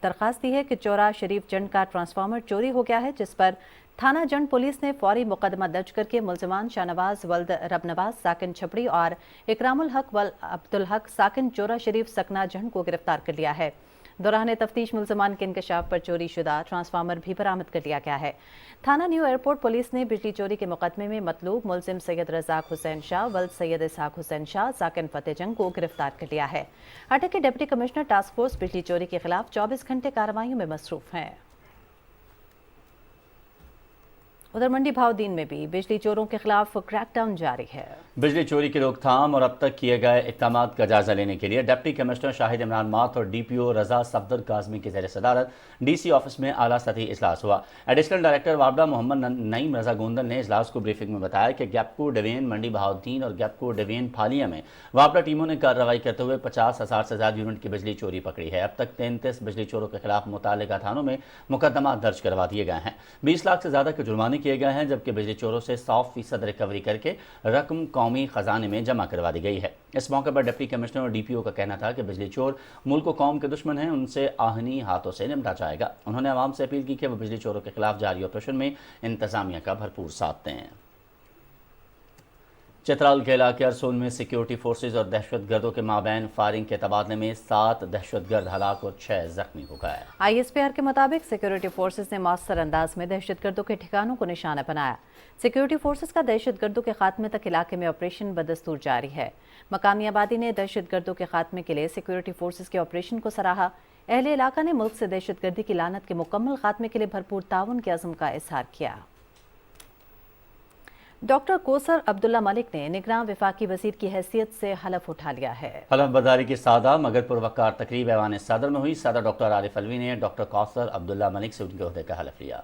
दरख्वास्त दी है कि चौरा शरीफ जंड का ट्रांसफार्मर चोरी हो गया है, जिस पर थाना जंड पुलिस ने फौरी मुकदमा दर्ज करके मुलजमान शाहनवाज वल्द रबनवाज साकिन छपड़ी और इकरामुल हक वल अब्दुल हक साकिन चौरा शरीफ सकना जंड को गिरफ्तार कर लिया है। दौरान तफ्तीश मुलजमान के इंकशाफ पर चोरी शुदा ट्रांसफार्मर भी बरामद कर लिया गया है। थाना न्यू एयरपोर्ट पुलिस ने बिजली चोरी के मुकदमे में मतलूब मुलजिम सैयद रज़ाक हुसैन शाह वल्द सैयद इसहाक हुसैन शाह साकिन फतेह जंग को गिरफ्तार कर लिया है। अटक के डिप्टी कमिश्नर टास्क फोर्स बिजली चोरी के खिलाफ 24 घंटे कार्रवाइयों में मसरूफ हैं। उधर मंडी भावदीन में भी बिजली चोरों के खिलाफ क्रैकडाउन जारी है।
बिजली चोरी की रोकथाम और अब तक किए गए इक़दाम का जायजा लेने के लिए डिप्टी कमिश्नर शाहिद इमरान मात और DPO रजा सफदर काज़मी की ज़ेर सदारत DC ऑफिस में आला सतही इजलास हुआ। एडिशनल डायरेक्टर वाबड़ा मोहम्मद नईम रजा गोंदल ने इजलास को ब्रीफिंग में बताया कि गैपको डिवीजन मंडी भावदीन और गैपको डिवीजन फालिया में वाबड़ा टीमों ने कार्रवाई करते हुए 50,000 से ज़्यादा यूनिट की बिजली चोरी पकड़ी है। अब तक 33 बिजली चोरों के खिलाफ मुतालिका थानों में मुकदमा दर्ज करवा दिए गए हैं। 20 लाख से ज़्यादा के जुर्माने किए गए हैं, जबकि बिजली चोरों से 100% रिकवरी करके रकम कौमी खजाने में जमा करवा दी गई है। इस मौके पर डिप्टी कमिश्नर और DPO का कहना था कि बिजली चोर मुल्क व कौम के दुश्मन हैं, उनसे आहनी हाथों से निपटा जाएगा। उन्होंने आवाम से अपील की कि वो बिजली चोरों के खिलाफ जारी ऑपरेशन में इंतजामिया का भरपूर साथ दें। चित्राल के इलाके अरसूल में सिक्योरिटी फोर्सेज और दहशतगर्दों के माबैन फायरिंग के तबादले में 7 दहशतगर्द हलाक और 6 जख्मी हो गए।
ISPR के मुताबिक सिक्योरिटी फोर्सेज ने मौसर अंदाज में दहशतगर्दों के ठिकानों को निशाना बनाया। सिक्योरिटी फोर्सेज का दहशतगर्दों के खात्मे तक इलाके में ऑपरेशन बदस्तूर जारी है। मकामी आबादी ने दहशतगर्दों के खात्मे के लिए सिक्योरिटी फोर्सेज के ऑपरेशन को सराहा। अहले इलाका ने मुल्क से दहशतगर्दी की लानत के मुकम्मल खात्मे के लिए भरपूर ताउन के अज़्म का इज़हार किया। डॉक्टर कोसर अब्दुल्ला मलिक ने निगरान वफाकी वज़ीर की हैसियत से हलफ उठा लिया है।
हलफ बर्दारी की सादा मगर पुरवकार तकरीब ऐवान सदर में हुई। सदर डॉक्टर आरिफ अलवी ने डॉक्टर कोसर अब्दुल्ला मलिक से उनके ओहदे का हलफ लिया।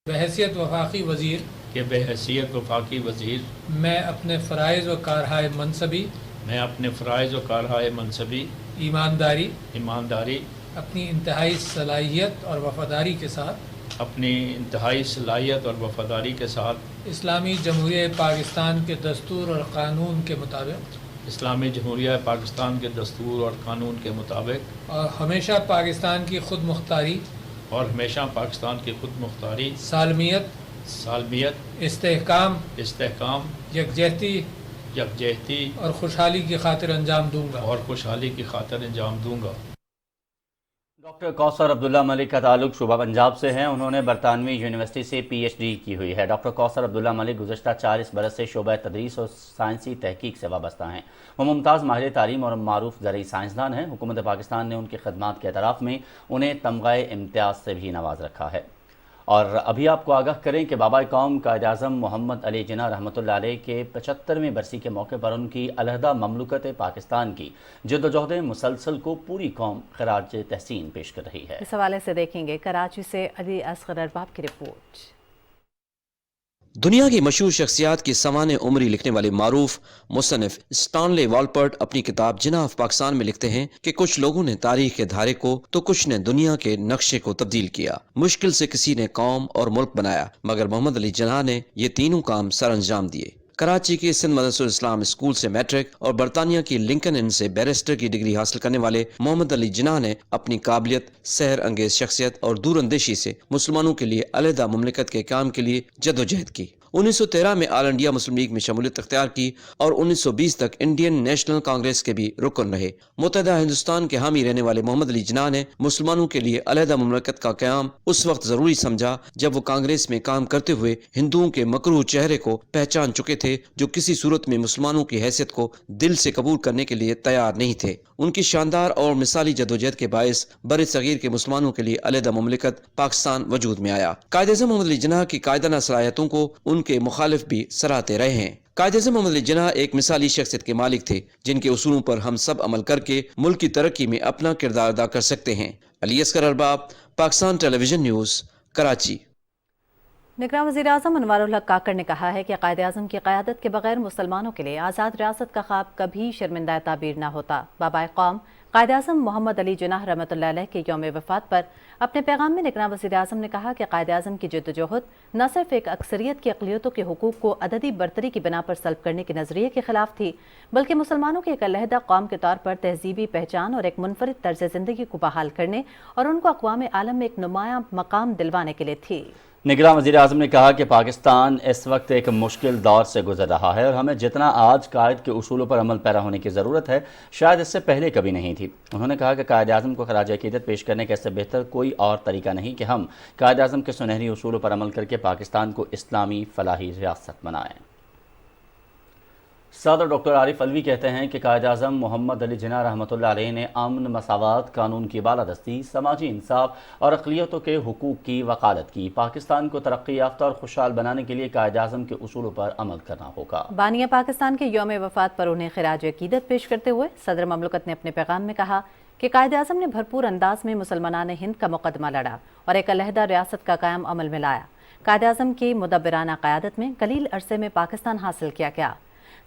बहैसियत वफाकी वज़ीर
के बहैसियत वफाकी वज़ीर
मैं अपने फ़राइज़ व कारहाय मनसबी ईमानदारी अपनी इंतहाई सलाहियत और वफादारी के साथ इस्लामी जमहूरिया पाकिस्तान के दस्तूर और क़ानून के मुताबिक और हमेशा पाकिस्तान की खुद मुख्तारी सालमियत इस्तेहकाम यकजहती और खुशहाली की खातिर अंजाम दूंगा।
डॉक्टर कौसर अब्दुल्ला मलिक का ताल्लुक सूबा पंजाब से है। उन्होंने बरतानवी यूनिवर्सिटी से PhD की हुई है। डॉक्टर कौसर अब्दुल्ला मलिक गुज़श्ता 40 बरस से शोबा तदरीस और साइंसी तहकीक से वाबस्ता हैं। वो मुमताज़ माहिर तालीम और मारूफ ज़रई साइंसदान हैं। हुकूमत पाकिस्तान ने उनकी खदमात के एतराफ़ में उन्हें तमग़े इम्तियाज़ से भी नवाज रखा है। और अभी आपको आगाह करें कि बाबा कौम कायद आज़म मोहम्मद अली जिन्ना रहमतुल्लाह अलैह के 75वें बरसी के मौके पर उनकी अलहदा ममलुकत पाकिस्तान की जद्दोजहद मुसलसल को पूरी कौम खराज तहसीन पेश कर रही है।
इस हवाले से देखेंगे कराची से अली असगर अरबाब की रिपोर्ट।
दुनिया की मशहूर शख्सियात की सवाने उम्री लिखने वाले मारूफ मुसन्निफ स्टानले वॉलपर्ट अपनी किताब जिन्ना ऑफ पाकिस्तान में लिखते हैं कि कुछ लोगों ने तारीख के धारे को तो कुछ ने दुनिया के नक्शे को तब्दील किया। मुश्किल से किसी ने कौम और मुल्क बनाया, मगर मोहम्मद अली जिन्ना ने ये तीनों काम सर अंजाम दिए। कराची के सिंध मदरसुल इस्लाम स्कूल से मैट्रिक और बरतानिया की लिंकन इन से बैरिस्टर की डिग्री हासिल करने वाले मोहम्मद अली जिन्ना ने अपनी काबिलियत, सहर अंगेज शख्सियत और दूरअंदेशी से मुसलमानों के लिए अलहदा मुमलिकत के काम के लिए जदोजहद की। 1913 में ऑल इंडिया मुस्लिम लीग में शमूलियत अख्तियार की और 1920 तक इंडियन नेशनल कांग्रेस के भी रुकन रहे। मुत्तहदा हिंदुस्तान के हामी रहने वाले मोहम्मद अली जिन्ना ने मुसलमानों के लिए अलहदा मुमलिकत का क़याम उस वक्त जरूरी समझा जब वो कांग्रेस में काम करते हुए हिंदुओं के मकरूह चेहरे को पहचान चुके थे, जो किसी सूरत में मुसलमानों की हैसियत को दिल से कबूल करने के लिए तैयार नहीं थे। उनकी शानदार और मिसाली जदोजहद के बायस बर सगीर के मुसलमानों के लिए अलहदा मुमलिकत पाकिस्तान वजूद में आया। कायद-ए-आज़म मोहम्मद अली जिन्ना की कायदाना सलाहियतों को उनके मुखालिफ भी सराहते रहे हैं। कायद-ए-आज़म मोहम्मद अली जिन्ना एक मिसाली शख्सियत के मालिक थे, जिनके उसूलों पर हम सब अमल करके मुल्क की तरक्की में अपना किरदार अदा कर सकते हैं। Ali Asghar Arbab, Pakistan television news, Karachi.
निगरान वज़ीर-ए-आज़म अनवारुल हक काकड़ ने कहा है कि कायद-ए-आज़म की क़यादत के बगैर मुसलमानों के लिए आज़ाद रियासत का ख्वाब कभी शर्मिंदा ताबीर न होता। बाबा-ए-क़ौम कायद-ए-आज़म मोहम्मद अली जिन्नाह रहमतुल्लाह अलैह के यौम वफ़ात पर अपने पैगाम में निगरान वज़ीर-ए-आज़म ने कहा कि कायद-ए-आज़म की जद्दोजहद न सिर्फ एक अक्सरियत की अक़लियतों के हुकूक़ को अददी बरतरी की बिना पर सल्ब करने के नज़रिए के ख़िलाफ़ थी, बल्कि मुसलमानों की एक अलहदा कौम के तौर पर तहज़ीबी पहचान और एक मुनफरिद तर्ज़ ज़िंदगी को बहाल करने और उनको अक़वाम आलम में एक नुमायां मकाम दिलवाने के लिए थी।
निगरान वज़ीर-ए-आज़म ने कहा कि पाकिस्तान इस वक्त एक मुश्किल दौर से गुजर रहा है और हमें जितना आज कायद के उसूलों पर अमल पैरा होने की ज़रूरत है, शायद इससे पहले कभी नहीं थी। उन्होंने कहा कि कायद-ए-आज़म को खराज अक़ीदत पेश करने का इससे बेहतर कोई और तरीका नहीं कि हम कायद-ए-आज़म के सुनहरी उसूलों पर अमल करके पाकिस्तान को इस्लामी फलाही रियासत बनाएं। सदर डॉक्टर आरिफ अलवी कहते हैं कि कायद-ए-आज़म मोहम्मद अली जिन्नाह रहमतुल्लाह अलैह ने अमन, मसावत, कानून की बालादस्ती, समाजी इंसाफ और अक़लियतों के हुकूक़ की वकालत की। पाकिस्तान को तरक्की याफ्ता और खुशहाल बनाने के लिए कायद-ए-आज़म के उसूलों पर अमल करना होगा।
बानिया पाकिस्तान के यौम वफ़ात पर उन्हें खिराज अक़ीदत पेश करते हुए सदर ममलकत ने अपने पैगाम में कहा कि कायद-ए-आज़म ने भरपूर अंदाज में मुसलमान हिंद का मुकदमा लड़ा और एक अलहदा रियासत का क़याम अमल में लाया। कायद-ए-आज़म की मुदब्बिराना क़यादत में कलील अरसे में पाकिस्तान हासिल किया गया।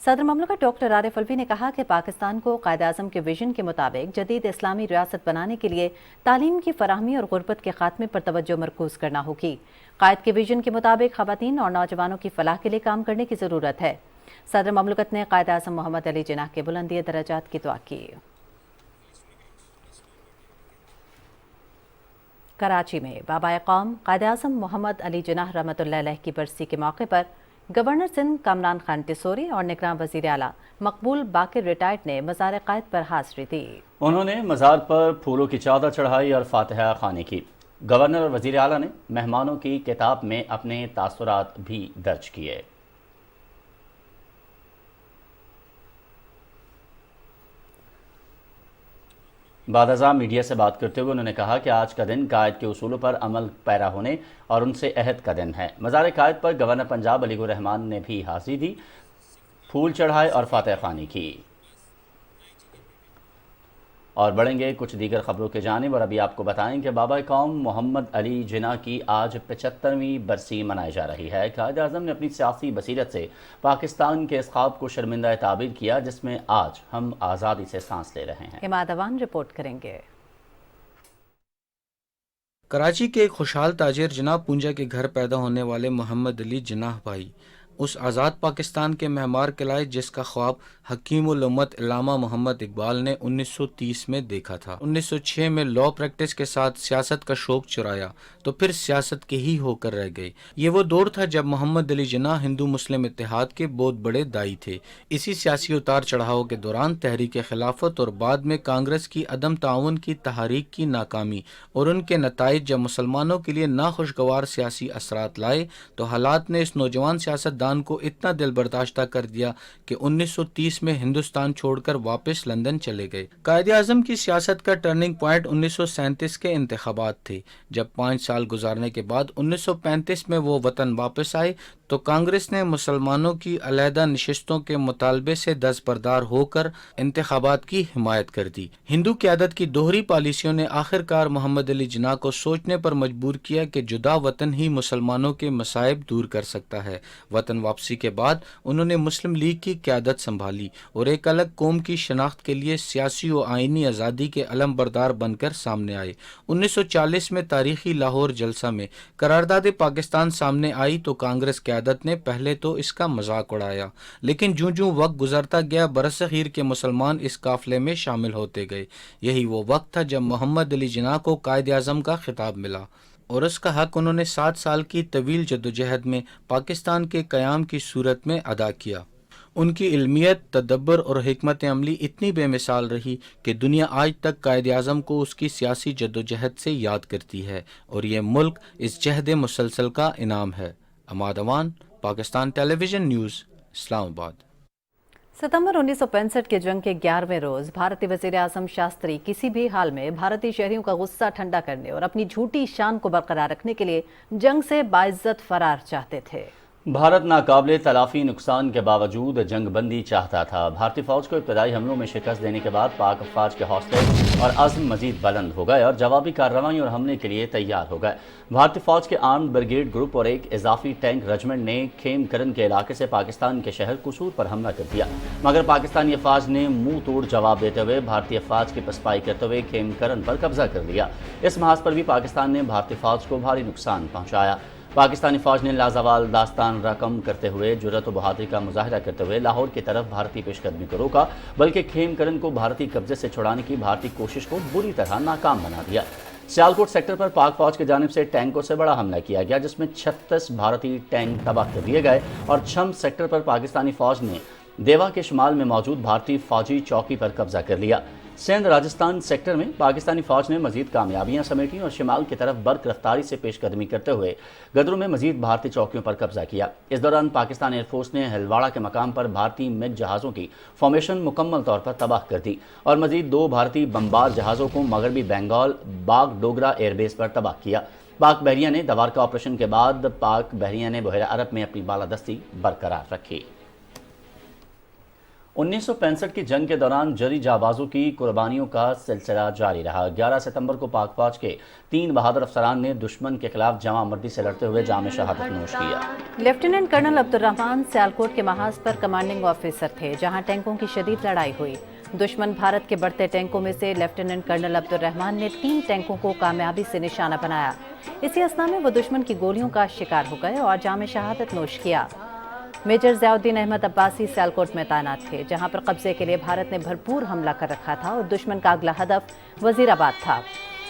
सदर ममलकत डॉक्टर आरिफ अलवी ने कहा कि पाकिस्तान को कायद-ए-आज़म के विजन के मुताबिक जदीद इस्लामी रियासत बनाने के लिए तालीम की फराहमी और गुर्बत के खात्मे पर तवज्जो मरकूज़ करना होगी। कायद के विजन के मुताबिक ख़वातीन और नौजवानों की फलाह के लिए काम करने की ज़रूरत है। सदर ममलकत ने कायद-ए-आज़म मोहम्मद अली जिन्नाह के बुलंदी दरजात की दुआ की। कराची में बाबा-ए-क़ौम कायद-ए-आज़म मोहम्मद अली जिन्नाह रहमतुल्लाह अलैह की बरसी के मौके पर गवर्नर सिंध कामरान खान टिसोरी और निगरान वज़ीर आला मकबूल बाकिर रिटायर्ड ने मज़ार कायद पर हाज़री दी।
उन्होंने मज़ार पर फूलों की चादर चढ़ाई और फातिहा ख़ानी की। गवर्नर और वज़ीर आला ने मेहमानों की किताब में अपने तासुरात भी दर्ज किए। बाद मीडिया से बात करते हुए उन्होंने कहा कि आज का दिन कायद के उसूलों पर अमल पैरा होने और उनसे अहद का दिन है। मज़ार कायद पर गवर्नर पंजाब अलीगुर रहमान ने भी हाज़री दी, फूल चढ़ाए और फातिहा ख़वानी की। और बढ़ेंगे कुछ दीगर खबरों के जानिब और अभी आपको बताएं कि बाबा-ए-क़ौम मोहम्मद अली जिन्नाह की आज 75वीं बरसी मनाई जा रही है। कायद-ए-आज़म ने अपनी सियासी बसीरत से पाकिस्तान के इस ख्वाब को शर्मिंदा ताबीर किया जिसमें आज हम आज़ादी से सांस ले रहे हैं।
इमाद अवान रिपोर्ट करेंगे।
कराची के एक खुशहाल ताजिर जनाब पूंजा के घर पैदा होने वाले मोहम्मद अली जिन्नाह भाई उस आज़ाद पाकिस्तान के महमार के लाए जिसका ख्वाब हकीमुल उम्मत इल्लामा मोहम्मद इकबाल ने 1930 में देखा था। 1906 में लॉ प्रैक्टिस के साथ सियासत का शौक चुराया तो फिर सियासत के ही होकर रह गए। ये वो दौर था जब मोहम्मद अली जिन्नाह हिंदू मुस्लिम इत्तेहाद के बहुत बड़े दाई थे। इसी सियासी उतार चढ़ाव के दौरान तहरीक खिलाफत और बाद में कांग्रेस की अदम ताउन की तहरीक की नाकामी और उनके नताइज जब मुसलमानों के लिए नाखुशगवार सियासी असरात लाए तो हालात ने इस नौजवान सियासतदान को इतना दिल बर्दाश्ता कर दिया कि 1930 में हिंदुस्तान छोड़कर वापस लंदन चले गए। कायद-ए-आज़म की सियासत का टर्निंग पॉइंट 1937 के इंतखाबात थे। जब 5 साल गुजारने के बाद 1935 में वो वतन वापस आए तो कांग्रेस ने मुसलमानों की अलहदा नशिस्तों के मुतालबे से दस्तबरदार होकर इंतखाबात की हिमायत कर दी। हिंदू क़यादत की दोहरी पॉलिसियों ने आखिरकार मोहम्मद अली जिन्नाह को सोचने पर मजबूर किया कि जुदा वतन ही मुसलमानों के मसाइब दूर कर सकता है। वतन वापसी के बाद उन्होंने मुस्लिम लीग की क़यादत संभाली और एक अलग कौम की शनाख्त के लिए सियासी और आइनी आज़ादी के अलम बरदार बनकर सामने आए। 1940 में तारीखी लाहौर जलसा में करारदाद पाकिस्तान सामने आई तो कांग्रेस क़यादत ने पहले तो इसका मजाक उड़ाया, लेकिन जूं जूं वक्त गुजरता गया बरसग़ीर के मुसलमान इस काफ़िले में शामिल होते गए। यही वो वक्त था जब मोहम्मद अली जिन्नाह को कायद-ए-आज़म का खिताब मिला और उसका हक उन्होंने 7 साल की तवील जद्दोजहद में पाकिस्तान के क़याम की सूरत में अदा किया। उनकी इल्मियत, तदब्बर और हिकमत अमली इतनी बेमिसाल रही कि दुनिया आज तक कायद-ए-आज़म को उसकी सियासी जद्दोजहद से याद करती है और ये मुल्क इस जहद मुसलसल का इनाम है। अमाद अवान, पाकिस्तान टेलीविज़न न्यूज़, इस्लामाबाद।
सितंबर 1965 के जंग के 11वें रोज भारतीय वज़ीर-ए-आज़म शास्त्री किसी भी हाल में भारतीय शहरियों का गुस्सा ठंडा करने और अपनी झूठी शान को बरकरार रखने के लिए जंग से बाइज्जत फरार चाहते थे।
भारत नाकाबिले तलाफी नुकसान के बावजूद जंग बंदी चाहता था। भारतीय फौज को इब्तदाई हमलों में शिकस्त देने के बाद पाक अफवाज के हौसले और अज़्म मजीद बुलंद हो गए और जवाबी कार्रवाई और हमले के लिए तैयार हो गए। भारतीय फौज के आर्म्ड ब्रिगेड ग्रुप और एक इजाफी टैंक रेजिमेंट ने खेमकरन के इलाके से पाकिस्तान के शहर कसूर पर हमला कर दिया, मगर पाकिस्तानी अफवाज ने मुंह तोड़ जवाब देते हुए भारतीय अफवाज की पसपाई करते हुए खेमकरन पर कब्जा कर लिया। इस महाज पर भी पाकिस्तान ने भारतीय फौज को भारी नुकसान पहुँचाया। पाकिस्तानी फौज ने लाजवाल दास्तान रकम करते हुए जुर्रत व बहादुरी का मुजाहरा करते हुए लाहौर की तरफ भारतीय पेशकदमी को रोका, बल्कि खेमकरन को भारतीय कब्जे से छुड़ाने की भारतीय कोशिश को बुरी तरह नाकाम बना दिया। सियालकोट सेक्टर पर पाक फौज की जानिब से टैंकों से बड़ा हमला किया गया, जिसमें 36 भारतीय टैंक तबाह कर दिए गए और छम सेक्टर पर पाकिस्तानी फौज ने देवा के शुमाल में मौजूद भारतीय फौजी चौकी पर कब्जा कर लिया। सिंध राजस्थान सेक्टर में पाकिस्तानी फौज ने मजीद कामयाबियां समेटी और शिमाल की तरफ बर्क रफ्तारी से पेशकदमी करते हुए गदरों में मजीद भारतीय चौकियों पर कब्जा किया। इस दौरान पाकिस्तान एयरफोर्स ने हलवाड़ा के मकाम पर भारतीय मिग जहाज़ों की फॉर्मेशन मुकम्मल तौर पर तबाह कर दी और मजीद 2 भारतीय बमबार जहाज़ों को मगरबी बंगाल बाग डोगरा एयरबेस पर तबाह किया। पाक बहरिया ने दवारका ऑपरेशन के बाद पाक बहरिया ने बहरा अरब में अपनी बालादस्ती बरकरार रखी। 1965 की जंग के दौरान जरी जाबाजों की कुर्बानियों का सिलसिला जारी रहा। 11 सितंबर को पाक फौज के 3 बहादुर अफसरान ने दुश्मन के खिलाफ जमा मर्दी से लड़ते हुए जाम शहादत नोश किया।
लेफ्टिनेंट कर्नल अब्दुर्रहमान सियालकोट के महाज पर कमांडिंग ऑफिसर थे, जहां टैंकों की शदीद लड़ाई हुई। दुश्मन भारत के बढ़ते टैंकों में से लेफ्टिनेंट कर्नल अब्दुर्रहमान ने 3 टैंकों को कामयाबी से निशाना बनाया। इसी असना में वो दुश्मन की गोलियों का शिकार हो गए और जाम शहादत नोश किया। मेजर ज़ियाउद्दीन अहमद अब्बासी सियालकोट में तैनात थे, जहां पर कब्जे के लिए भारत ने भरपूर हमला कर रखा था और दुश्मन का अगला हदफ वजीराबाद था।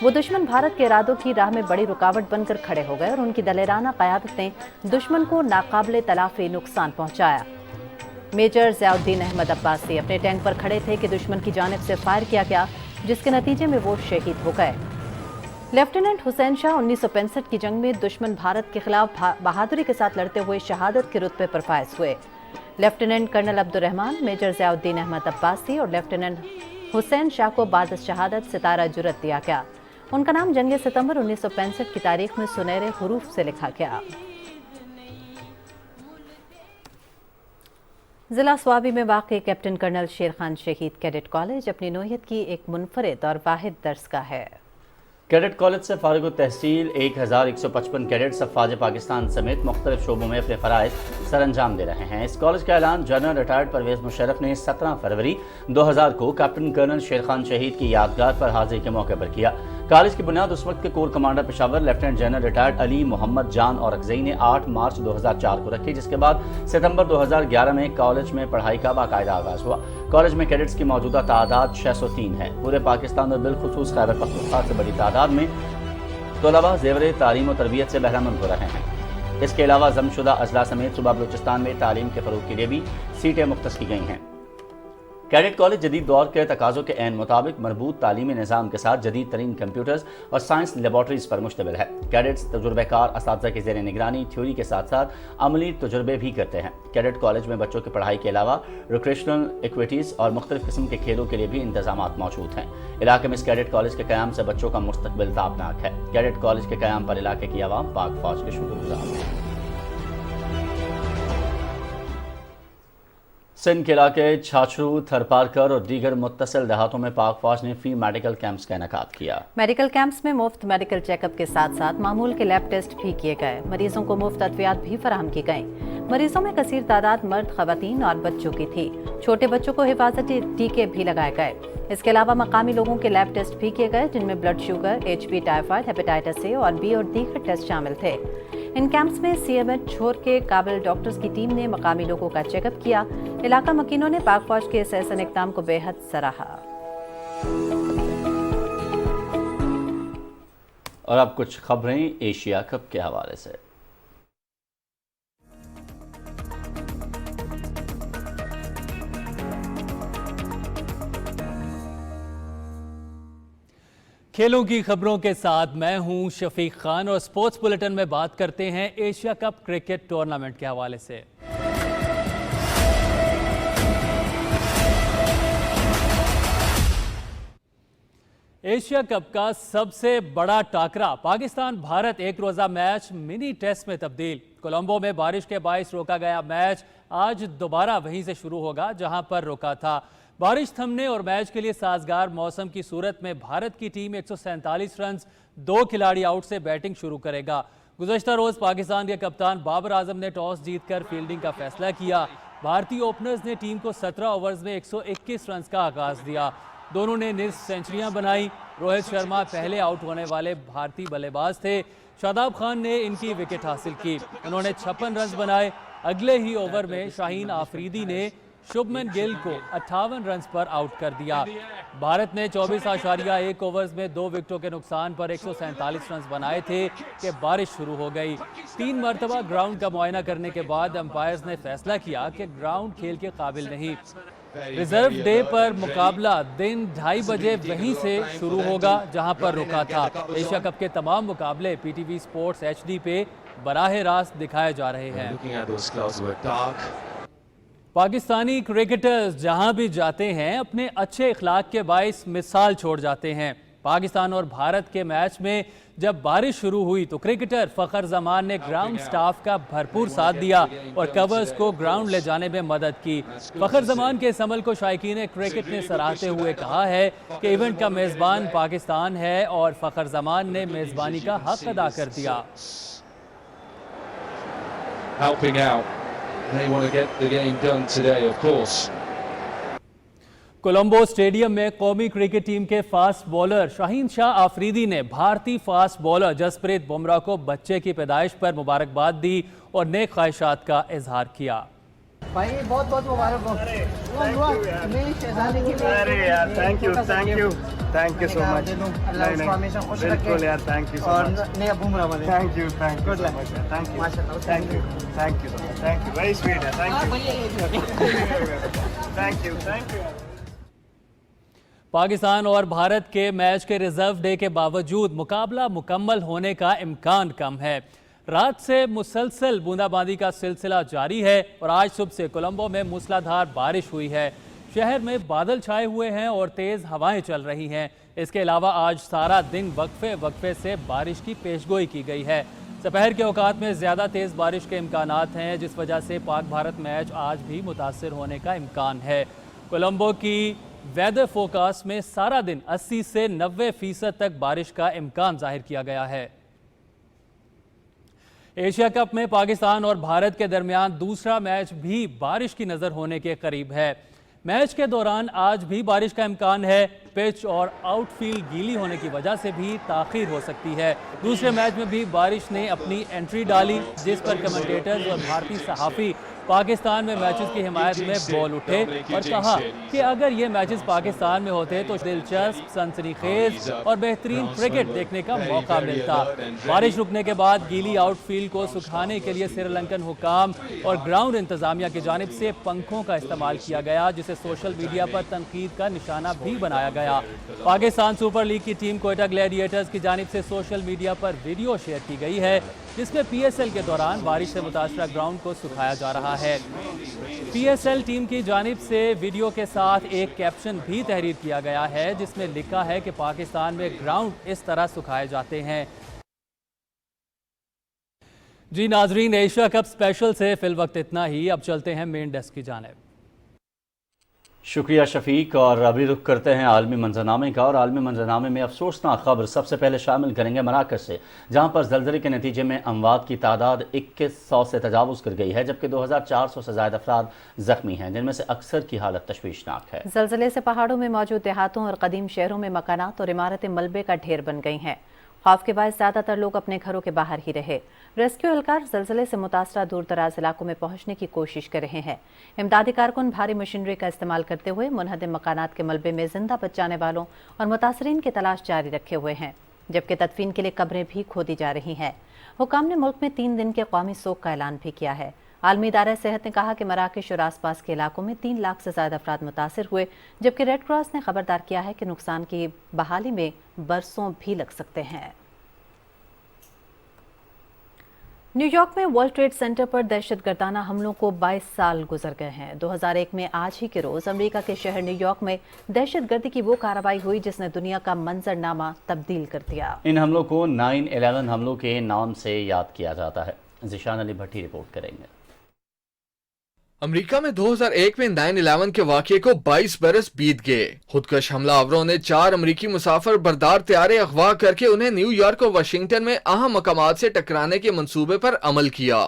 वो दुश्मन भारत के इरादों की राह में बड़ी रुकावट बनकर खड़े हो गए और उनकी दलेराना क़यादत ने दुश्मन को नाकाबिले तलाफी नुकसान पहुंचाया। मेजर ज़ियाउद्दीन अहमद अब्बासी अपने टैंक पर खड़े थे कि दुश्मन की जानिब से फायर किया गया, जिसके नतीजे में वो शहीद हो गए। लेफ्टिनेंट हुसैन शाह 1965 की जंग में दुश्मन भारत के खिलाफ बहादुरी के साथ लड़ते हुए शहादत के रुतबे पर फायज हुए। Lieutenant colonel Abdurrahman, major Ziauddin Ahmed Abbasi और लेफ्टिनेंट हुसैन शाह को बाद शहादत सितारा जुरत दिया गया। उनका नाम जंग सितंबर 1965 की तारीख में सुनहरे हरूफ से लिखा गया। जिला स्वाबी में वाक़ कैप्टन कर्नल शेर खान शहीद कैडेट कॉलेज अपनी नौयत की एक मुनफरिद और वाहिद दर्सगाह है।
कैडेट कॉलेज से फारिग तहसील 1155 कैडेट्स अफवाज पाकिस्तान समेत मुख्तलिफ शोबों में अपने फ़राइज़ सर अंजाम दे रहे हैं। इस कॉलेज का ऐलान जनरल रिटायर्ड परवेज़ मुशर्रफ ने 17 फरवरी 2000 को कैप्टन कर्नल शेर खान शहीद की यादगार पर हाजिरी के मौके पर किया। कॉलेज की बुनियाद उस वक्त के corps commander Peshawar lieutenant general retired Ali Mohammad Jan और अकज़ई ने 8 मार्च 2004 को रखी, जिसके बाद सितंबर 2011 में कॉलेज में पढ़ाई का बाकायदा आगाज़ हुआ। कॉलेज में कैडेट्स की मौजूदा तादाद 603 है। पूरे पाकिस्तान और बिलखुसूस खैबर पख्तूनख्वा से बड़ी तादाद में तलबा ज़ेवर तालीम और तरबियत से बहरामंद हो रहे हैं। इसके अलावा ज़मशुदा अजला समेत सूबा बलूचिस्तान में तालीम के फ़रोग़ के लिए भी सीटें मुख्तस की गई हैं। कैडेट कॉलेज जदीद दौर के तकाज़ों के ऐन मुताबिक मरबूत तालीमी निज़ाम के साथ जदीद तरीन कंप्यूटर्स और साइंस लेबॉर्ट्रीज़ पर मुश्तमिल है। कैडेट्स तजुर्बेकार असातिज़ा के ज़ेर निगरानी थ्योरी के साथ साथ अमली तजुर्बे भी करते हैं। कैडेट कॉलेज में बच्चों की पढ़ाई के अलावा रिक्रेशनल एक्टिविटीज़ और मुख्तलिफ किस्म के खेलों के लिए भी इंतजामात मौजूद हैं। इलाके में इस कैडेट कॉलेज के क़याम से बच्चों का मुस्तकबिल ताबनाक है। कैडेट कॉलेज के क़याम पर इलाके की आवाम पाक फौज के शुक्रगुज़ार हैं। सिंध के इलाके छाछरू, थरपारकर और दीगर मुत्तसिल देहातों में पाक फौज ने फ्री मेडिकल कैंप्स का इनेकाद किया।
मेडिकल कैंप्स में मुफ्त मेडिकल चेकअप के साथ साथ मामूल के लैब टेस्ट भी किए गए। मरीजों को मुफ्त अद्वियात भी फराहम की गई। मरीजों में कसीर तादाद मर्द, खवातीन और बच्चों की थी। छोटे बच्चों को हिफाजती टीके भी लगाए गए। इसके अलावा मकामी लोगों के लैब टेस्ट भी किए गए, जिनमें blood sugar, HP, typhoid, hepatitis A और B और दीगर टेस्ट शामिल थे। इन कैंप्स में CMH छोर के काबिल डॉक्टर्स की टीम ने मकामी लोगों का चेकअप किया। इलाका मकीनों ने पाक फौज के इस ऐसे इक़दाम को बेहद सराहा।
और अब कुछ खबरें एशिया कप के हवाले से।
खेलों की खबरों के साथ मैं हूं शफीक खान और स्पोर्ट्स बुलेटिन में बात करते हैं एशिया कप क्रिकेट टूर्नामेंट के हवाले से। एशिया कप का सबसे बड़ा टाकरा पाकिस्तान भारत एक रोजा मैच मिनी टेस्ट में तब्दील। कोलंबो में बारिश के बायस रोका गया मैच आज दोबारा वहीं से शुरू होगा जहां पर रुका था। बारिश थमने और मैच के लिए साजगार मौसम की सूरत में भारत की टीम 147 रन 2 खिलाड़ी आउट से बैटिंग शुरू करेगा। गुज़श्ता रोज पाकिस्तान के कप्तान बाबर आजम ने टॉस जीतकर फील्डिंग का फैसला किया। भारतीय ओपनर्स ने टीम को 17 ओवर्स में 121 रन का आगाज दिया। दोनों ने निस्फ सेंचुरियां बनाई। रोहित शर्मा पहले आउट होने वाले भारतीय बल्लेबाज थे। शादाब खान ने इनकी विकेट हासिल की। उन्होंने 56 रन बनाए। अगले ही ओवर में शाहीन आफरीदी ने शुभमन गिल को 58 रन पर आउट कर दिया। भारत ने 24.1 ओवर्स में 2 विकेटों के नुकसान पर 147 रन बनाए थे कि बारिश शुरू हो गई। 3 मरतबा ग्राउंड का मुआयना करने के बाद अंपायर्स ने फैसला किया कि ग्राउंड खेल के काबिल नहीं। रिजर्व डे पर मुकाबला दिन 2:30 बजे वहीं से शुरू होगा जहां पर रुका था। एशिया कप के तमाम मुकाबले PTV स्पोर्ट्स HD पे बराह रास्त दिखाए जा रहे हैं। पाकिस्तानी क्रिकेटर्स जहां भी जाते हैं अपने अच्छे इखलाक के बाइस मिसाल छोड़ जाते हैं। पाकिस्तान और भारत के मैच में जब बारिश शुरू हुई तो क्रिकेटर फखर जमान ने ग्राउंड स्टाफ का भरपूर साथ दिया और कवर्स को ग्राउंड ले जाने में मदद की। फखर जमान के इस अमल को शायकीन क्रिकेट ने सराहते हुए कहा है कि इवेंट का मेज़बान पाकिस्तान है और फखर जमान ने मेज़बानी का हक अदा कर दिया। कोलंबो स्टेडियम में कौमी क्रिकेट टीम के फास्ट बॉलर शाहीन शाह आफरीदी ने भारतीय फास्ट बॉलर जसप्रीत बुमराह को बच्चे की पैदाइश पर मुबारकबाद दी और नेक ख्वाहिशात का इजहार किया।
भाई बहुत बहुत मुबारक हो।
Thank you so much. बिल्कुल यार, थैंक यू सो मच।
और नया बुमराह वाले
थैंक यू वेरी स्वीट है। Thank you.
पाकिस्तान और भारत के मैच के रिजर्व डे के बावजूद मुकाबला मुकम्मल होने का इम्कान कम है। रात से मुसलसल बूंदाबांदी का सिलसिला जारी है और आज सुबह से कोलंबो में मूसलाधार बारिश हुई है। शहर में बादल छाए हुए हैं और तेज़ हवाएं चल रही हैं। इसके अलावा आज सारा दिन वक्फे से बारिश की पेशगोई की गई है। दोपहर के औकात में ज़्यादा तेज़ बारिश के इम्कानात हैं जिस वजह से पाक भारत मैच आज भी मुतासर होने का इम्कान है। कोलंबो की वेदर फोकास्ट में सारा दिन 80 से 90% तक बारिश का इम्कान जाहिर किया गया है। एशिया कप में पाकिस्तान और भारत के दरमियान दूसरा मैच भी बारिश की नज़र होने के करीब है। मैच के दौरान आज भी बारिश का इम्कान है। पिच और आउटफील्ड गीली होने की वजह से भी ताख़ीर हो सकती है। दूसरे मैच में भी बारिश ने अपनी एंट्री डाली जिस पर कमेंटेटर्स और भारतीय सहाफ़ी पाकिस्तान में मैचेस की हिमायत में बोल उठे और कहा कि अगर ये मैचेस पाकिस्तान में होते तो दिलचस्प, सनसनीखेज और बेहतरीन क्रिकेट देखने का मौका मिलता। बारिश रुकने के बाद गीली आउटफील्ड को सुखाने के लिए श्रीलंकन हुकाम और ग्राउंड इंतजामिया की जानिब से पंखों का इस्तेमाल किया गया जिसे सोशल मीडिया पर तनकीद का निशाना भी बनाया गया। पाकिस्तान सुपर लीग की टीम कोयटा ग्लैडिएटर्स की जानिब से सोशल मीडिया पर वीडियो शेयर की गई है जिसमें PSL के दौरान बारिश से मुतासरा ग्राउंड को सुखाया जा रहा है। PSL टीम की जानिब से वीडियो के साथ एक कैप्शन भी तहरीर किया गया है जिसमें लिखा है कि पाकिस्तान में ग्राउंड इस तरह सुखाए जाते हैं। जी नाजरीन, एशिया कप स्पेशल से फिल वक्त इतना ही। अब चलते हैं मेन डेस्क की जानिब।
शुक्रिया शफीक। और अभी रुख करते हैं आलमी मंजरनामे का। और आलमी मंजरनामे में अफसोसनाक खबर सबसे पहले शामिल करेंगे मराकश से, जहां पर ज़लज़ले के नतीजे में अमवात की तादाद 2100 से तजावुज़ कर गई है जबकि 2400 से ज़ायद अफराद ज़ख्मी हैं जिनमें से अक्सर की हालत तशवीशनाक है।
ज़लज़ले से पहाड़ों में मौजूद देहातों और कदीम शहरों में मकानात और इमारतें मलबे का ढेर बन गई हैं। खौफ के बायस ज़्यादातर लोग अपने घरों के बाहर ही रहे। रेस्क्यू एहलकार ज़लज़ले से मुतासरा दूर दराज इलाकों में पहुंचने की कोशिश कर रहे हैं। इमदादी कारकुन भारी मशीनरी का इस्तेमाल करते हुए मुनहदम मकानात के मलबे में जिंदा बच जाने वालों और मुतासरीन की तलाश जारी रखे हुए हैं जबकि तदफीन के लिए कब्रें भी खोदी जा रही हैं। हुकाम ने मुल्क में 3 दिन के कौमी शोक का ऐलान भी किया है। आलमी इदारा सेहत ने कहा कि मराकश और आसपास के इलाकों में 3 लाख से ज़्यादा अफराद मुतासिर हुए जबकि रेड क्रॉस ने खबरदार किया है कि नुकसान की बहाली में बरसों भी लग सकते हैं। न्यू यॉर्क में वर्ल्ड ट्रेड सेंटर पर दहशतगर्दाना हमलों को 22 साल गुजर गए हैं। 2001 में आज ही के रोज अमेरिका के शहर न्यूयॉर्क में दहशतगर्दी की वो कार्रवाई हुई जिसने दुनिया का मंजरनामा तब्दील कर दिया।
इन हमलों को 9/11 हमलों के नाम से याद किया जाता है। ज़िशान अली भट्टी रिपोर्ट करेंगे।
अमेरिका में 2001 में 9/11 के वाक़ये को 22 बरस बीत गए। खुदकश हमलावरों ने 4 अमेरिकी मुसाफिर बरदार त्यारे अगवा करके उन्हें न्यूयॉर्क और वाशिंगटन में अहम मकामात से टकराने के मंसूबे पर अमल किया।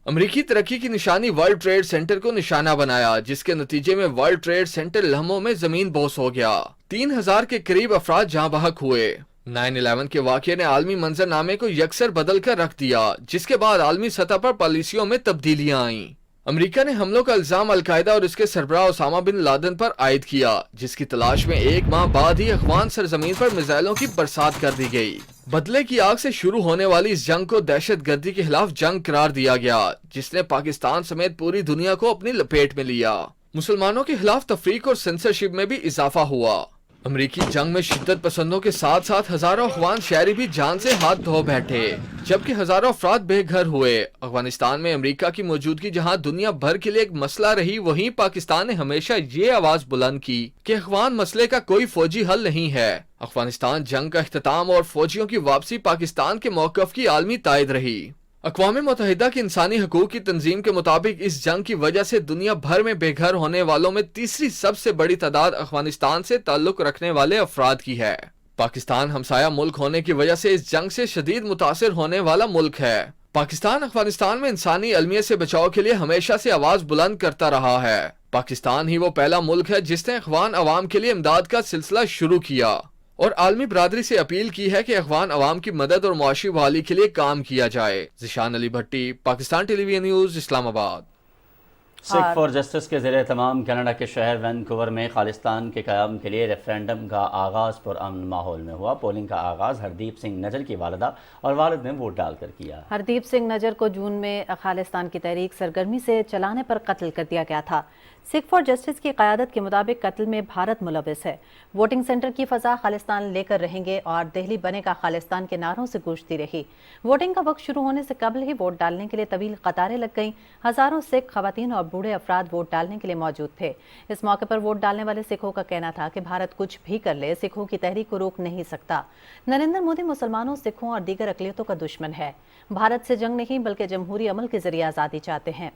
अमेरिकी तरक्की की निशानी वर्ल्ड ट्रेड सेंटर को निशाना बनाया, जिसके नतीजे में वर्ल्ड ट्रेड सेंटर लम्हों में जमीन बोस हो गया। 3000 के करीब अफराद जहाँ बहक हुए। 9/11 के वाक़ये ने आलमी मंजरनामे को यकसर बदल कर रख दिया, जिसके बाद आलमी सतह पर पॉलिसियों में तब्दीलियां आईं। अमेरिका ने हमलों का इल्जाम अलकायदा और इसके सरबराह ओसामा बिन लादेन पर आयद किया, जिसकी तलाश में 1 माह बाद ही अफगान सरजमीन पर मिसाइलों की बरसात कर दी गई। बदले की आग से शुरू होने वाली इस जंग को दहशतगर्दी के खिलाफ जंग करार दिया गया, जिसने पाकिस्तान समेत पूरी दुनिया को अपनी लपेट में लिया। मुसलमानों के खिलाफ तफरीक और सेंसरशिप में भी इजाफा हुआ। अमेरिकी जंग में शिद्दत पसंदों के साथ साथ हजारों अफगान शहरी भी जान से हाथ धो बैठे, जबकि हजारों अफराद बेघर हुए। अफगानिस्तान में अमेरिका की मौजूदगी जहां दुनिया भर के लिए एक मसला रही, वहीं पाकिस्तान ने हमेशा ये आवाज बुलंद की कि अफगान मसले का कोई फौजी हल नहीं है। अफगानिस्तान जंग का इख्तिताम और फौजियों की वापसी पाकिस्तान के मौक़िफ़ की आलमी तायद रही। अक़वाम मुत्तहिदा की इंसानी हकूक़ की तंजीम के मुताबिक इस जंग की वजह से दुनिया भर में बेघर होने वालों में तीसरी सबसे बड़ी तादाद अफगानिस्तान से ताल्लुक रखने वाले अफराद की है। पाकिस्तान हमसाया मुल्क होने की वजह से इस जंग से शदीद मुतासिर होने वाला मुल्क है। पाकिस्तान अफगानिस्तान में इंसानी अलमियत से बचाव के लिए हमेशा से आवाज बुलंद करता रहा है। पाकिस्तान ही वो पहला मुल्क है जिसने अफगान अवाम के लिए इमदाद का सिलसिला शुरू किया और आलमी बरादरी से अपील की है कि अफगान अवाम की मदद और मुआशी बहाली के लिए काम किया जाए। Zeeshan Ali Bhatti, Pakistan television news, Islamabad.
Sikh for justice के ज़ेरे तमाम कनाडा के शहर वैनकूवर में खालिस्तान के क़याम के लिए रेफरेंडम का आगाज़ पुरअमन माहौल में हुआ। पोलिंग का आगाज़ हरदीप सिंह नजर की वालिदा और वालिद ने वोट डालकर किया।
हरदीप सिंह नजर को जून में खालिस्तान की तहरीक सरगर्मी से चलाने पर कत्ल कर दिया गया था। सिख फॉर जस्टिस की क़यादत के मुताबिक कत्ल में भारत मुलविस है। वोटिंग सेंटर की फ़ज़ा खालिस्तान लेकर रहेंगे और दिल्ली बनेगा खालिस्तान के नारों से गूंजती रही। वोटिंग का वक्त शुरू होने से कबल ही वोट डालने के लिए तवील कतारें लग गईं। हज़ारों सिख ख़वातीन और बूढ़े अफराद वोट डालने के लिए मौजूद थे। इस मौके पर वोट डालने वाले सिखों का कहना था कि भारत कुछ भी कर ले, सिखों की तहरीक को रोक नहीं सकता। नरेंद्र मोदी मुसलमानों, सिखों और दीगर अक़लियतों का दुश्मन है। भारत से जंग नहीं बल्कि जमहूरी अमल के जरिए आज़ादी चाहते हैं।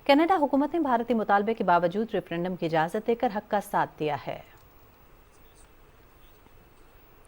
कनाडा हुकूमत ने भारतीय मुतालबे के बावजूद रेफरेंडम की इजाज़त देकर हक का साथ दिया है।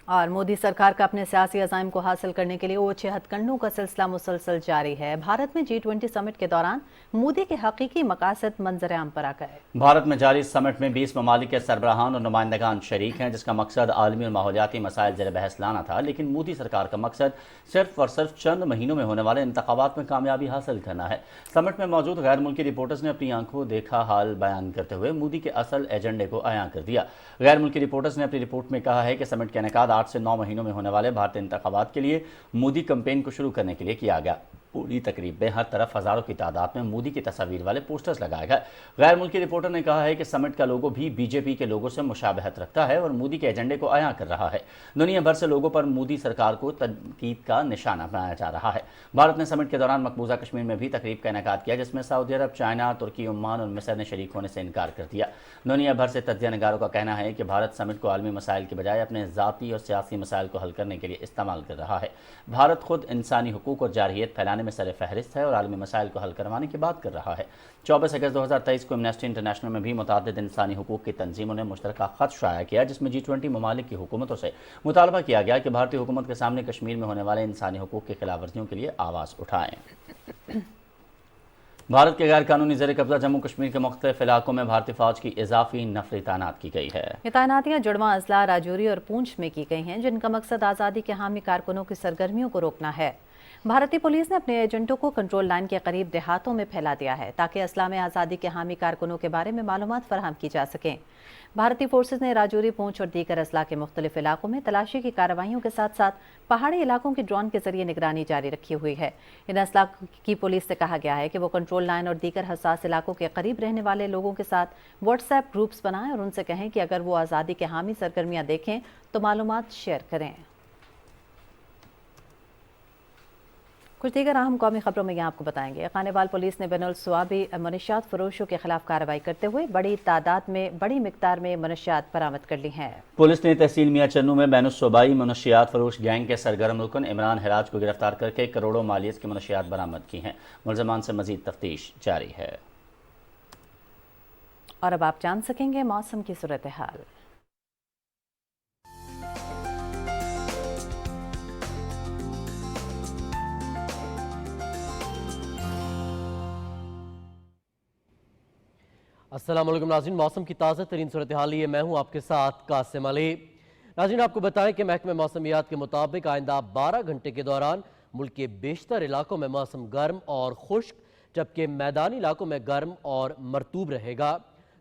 और मोदी सरकार का अपने सियासी अज़ाइम को हासिल करने के लिए ओछे हथकंडों का सिलसिला मुसलसल जारी है। भारत में G20 समिट के दौरान मोदी के हकीकी मकासद मंजर-ए-आम पर आ गए।
भारत में जारी समिट में 20 ममालिक के सरबराहान और नुमाइंदगान शरीक हैं, जिसका मकसद आलमी और माहौलियाती मसाइल ज़ेर बहस लाना था। लेकिन मोदी सरकार का मकसद सिर्फ और सिर्फ चंद महीनों में होने वाले इंतखाबात में कामयाबी हासिल करना है। समिट में मौजूद गैर मुल्की रिपोर्टर्स ने अपनी आंखों देखा हाल बयान करते हुए मोदी के असल एजेंडे को अयां कर दिया। गैर मुल्की रिपोर्टर्स ने अपनी रिपोर्ट में कहा है कि समिट के इनेकाद 8 से 9 महीनों में होने वाले भारतीय इंतखाबात के लिए मोदी कैंपेन को शुरू करने के लिए किया गया। पूरी तकरीब में हर तरफ हजारों की तादाद में मोदी की तस्वीर वाले पोस्टर्स लगाए गए। गैर मुल्की रिपोर्टर ने कहा है कि समिट का लोगो भी बीजेपी के लोगों से मुशाबहत रखता है और मोदी के एजेंडे को अयां कर रहा है। दुनिया भर से लोगों पर मोदी सरकार को तनकीद का निशाना बनाया जा रहा है। भारत ने समिट के दौरान मकबूजा कश्मीर में भी तकरीब का इनेकाद किया, जिसमें सऊदी अरब, चाइना, तुर्की, ओमान और मिस्र ने शरीक होने से इनकार कर दिया। दुनिया भर से तज्जिया नगारों का कहना है कि भारत समिट को आलमी मसाइल के बजाय अपने ज़ाती और सियासी मसाइल को हल करने के लिए इस्तेमाल कर रहा है। भारत खुद इंसानी हुकूक और जारहियत फैलाने में सर फहरिस्त है और आलमी मसाइल को हल करवाने की बात कर रहा है। 24 अगस्त 2023 को एमनेस्टी इंटरनेशनल में भी मुतादिद इंसानी हुकूक की तंजीमों ने मुश्तरका खत शाया किया, जिसमें G20 ममालिक की हुकूमतों से मुतालबा किया गया कि भारतीय हुकूमत के सामने कश्मीर में होने वाले इंसानी हुकूक की खिलाफ वर्जियों के लिए आवाज़ उठाएं। भारत के गैर कानूनी ज़ेर कब्जा जम्मू कश्मीर के मुख्तलिफ इलाकों में भारतीय फौज की इजाफी नफरी तैनात की गई है।
ये तैनातियाँ जुड़वा अजला, राजौरी और पूंछ में की गई हैं, जिनका मकसद आज़ादी के हामी कारकुनों की सरगर्मियों को रोकना है। भारतीय पुलिस ने अपने एजेंटों को कंट्रोल लाइन के करीब देहातों में फैला दिया है, ताकि असला में आज़ादी के हामी कारकुनों के बारे में मालूमात फराहम की जा सकें। भारतीय फोर्सेज ने राजौरी, पूंछ और दीगर अजला के मुख्तलिफ इलाकों में तलाशी की कार्रवाइयों के साथ साथ पहाड़ी इलाकों की ड्रोन के जरिए निगरानी जारी रखी हुई है। इन अजला की पुलिस से कहा गया है कि वो कंट्रोल लाइन और दीगर हसास इलाकों के करीब रहने वाले लोगों के साथ व्हाट्सएप ग्रुप्स बनाएं और उनसे कहें कि अगर वो आज़ादी के हामी सरगर्मियाँ देखें तो मालूमात शेयर करें। कुछ दीगर अहम कौमी खबरों में यहाँ आपको बताएंगे। खानेवाल पुलिस ने बैनुल स्वाबी मनशियात फरोशों के खिलाफ कार्रवाई करते हुए बड़ी तादाद में बड़ी मिकदार में मनशियात बरामद कर ली हैं।
पुलिस ने तहसील मियां चन्नू में बैनुल स्वाबी मनशियात फरोश गैंग के सरगर्म रुकन इमरान हराज को गिरफ्तार करके करोड़ों मालियत की मनशियात बरामद की हैं। मुलजमान से मजीद तफ्तीश जारी है।
और अब आप जान सकेंगे मौसम की सूरत हाल।
अस्सलाम वालेकुम नाज़रीन, मौसम की ताज़ा तरीन सूरत हाल है। मैं हूँ आपके साथ कासिम अली। नाज़रीन, आपको बताएं कि महकमे मौसमियात के मुताबिक आइंदा 12 घंटे के दौरान मुल्क के बेशतर इलाकों में मौसम गर्म और खुश्क, जबकि मैदानी इलाकों में गर्म और मरतूब रहेगा।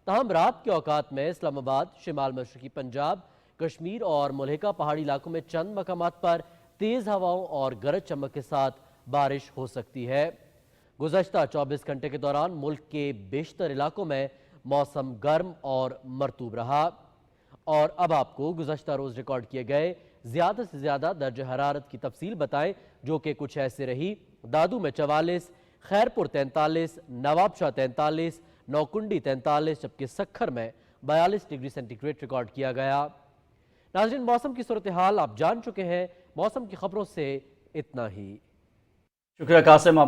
ताहम रात के औकात में इस्लामाबाद, शिमाल मशरकी पंजाब, कश्मीर और मुल्हिका पहाड़ी इलाकों में चंद मकामात पर तेज़ हवाओं और गरज चमक के साथ बारिश हो सकती है। गुज़श्ता 24 घंटे के दौरान मुल्क के बेशतर इलाकों में मौसम गर्म और मरतूब रहा। और अब आपको गुज़श्ता रोज़ रिकॉर्ड किए गए ज़्यादा से ज़्यादा दर्ज हरारत की तफसील बताएं, जो कि कुछ ऐसे रही। दादू में 44, खैरपुर 43, नवाबशाह 43, नौकुंडी 43, जबकि सखर में 42 डिग्री सेंटीग्रेड रिकॉर्ड किया गया। नाज़रीन, मौसम की सूरत हाल आप जान चुके हैं। मौसम की खबरों से इतना ही।
शुक्रिया कासिम।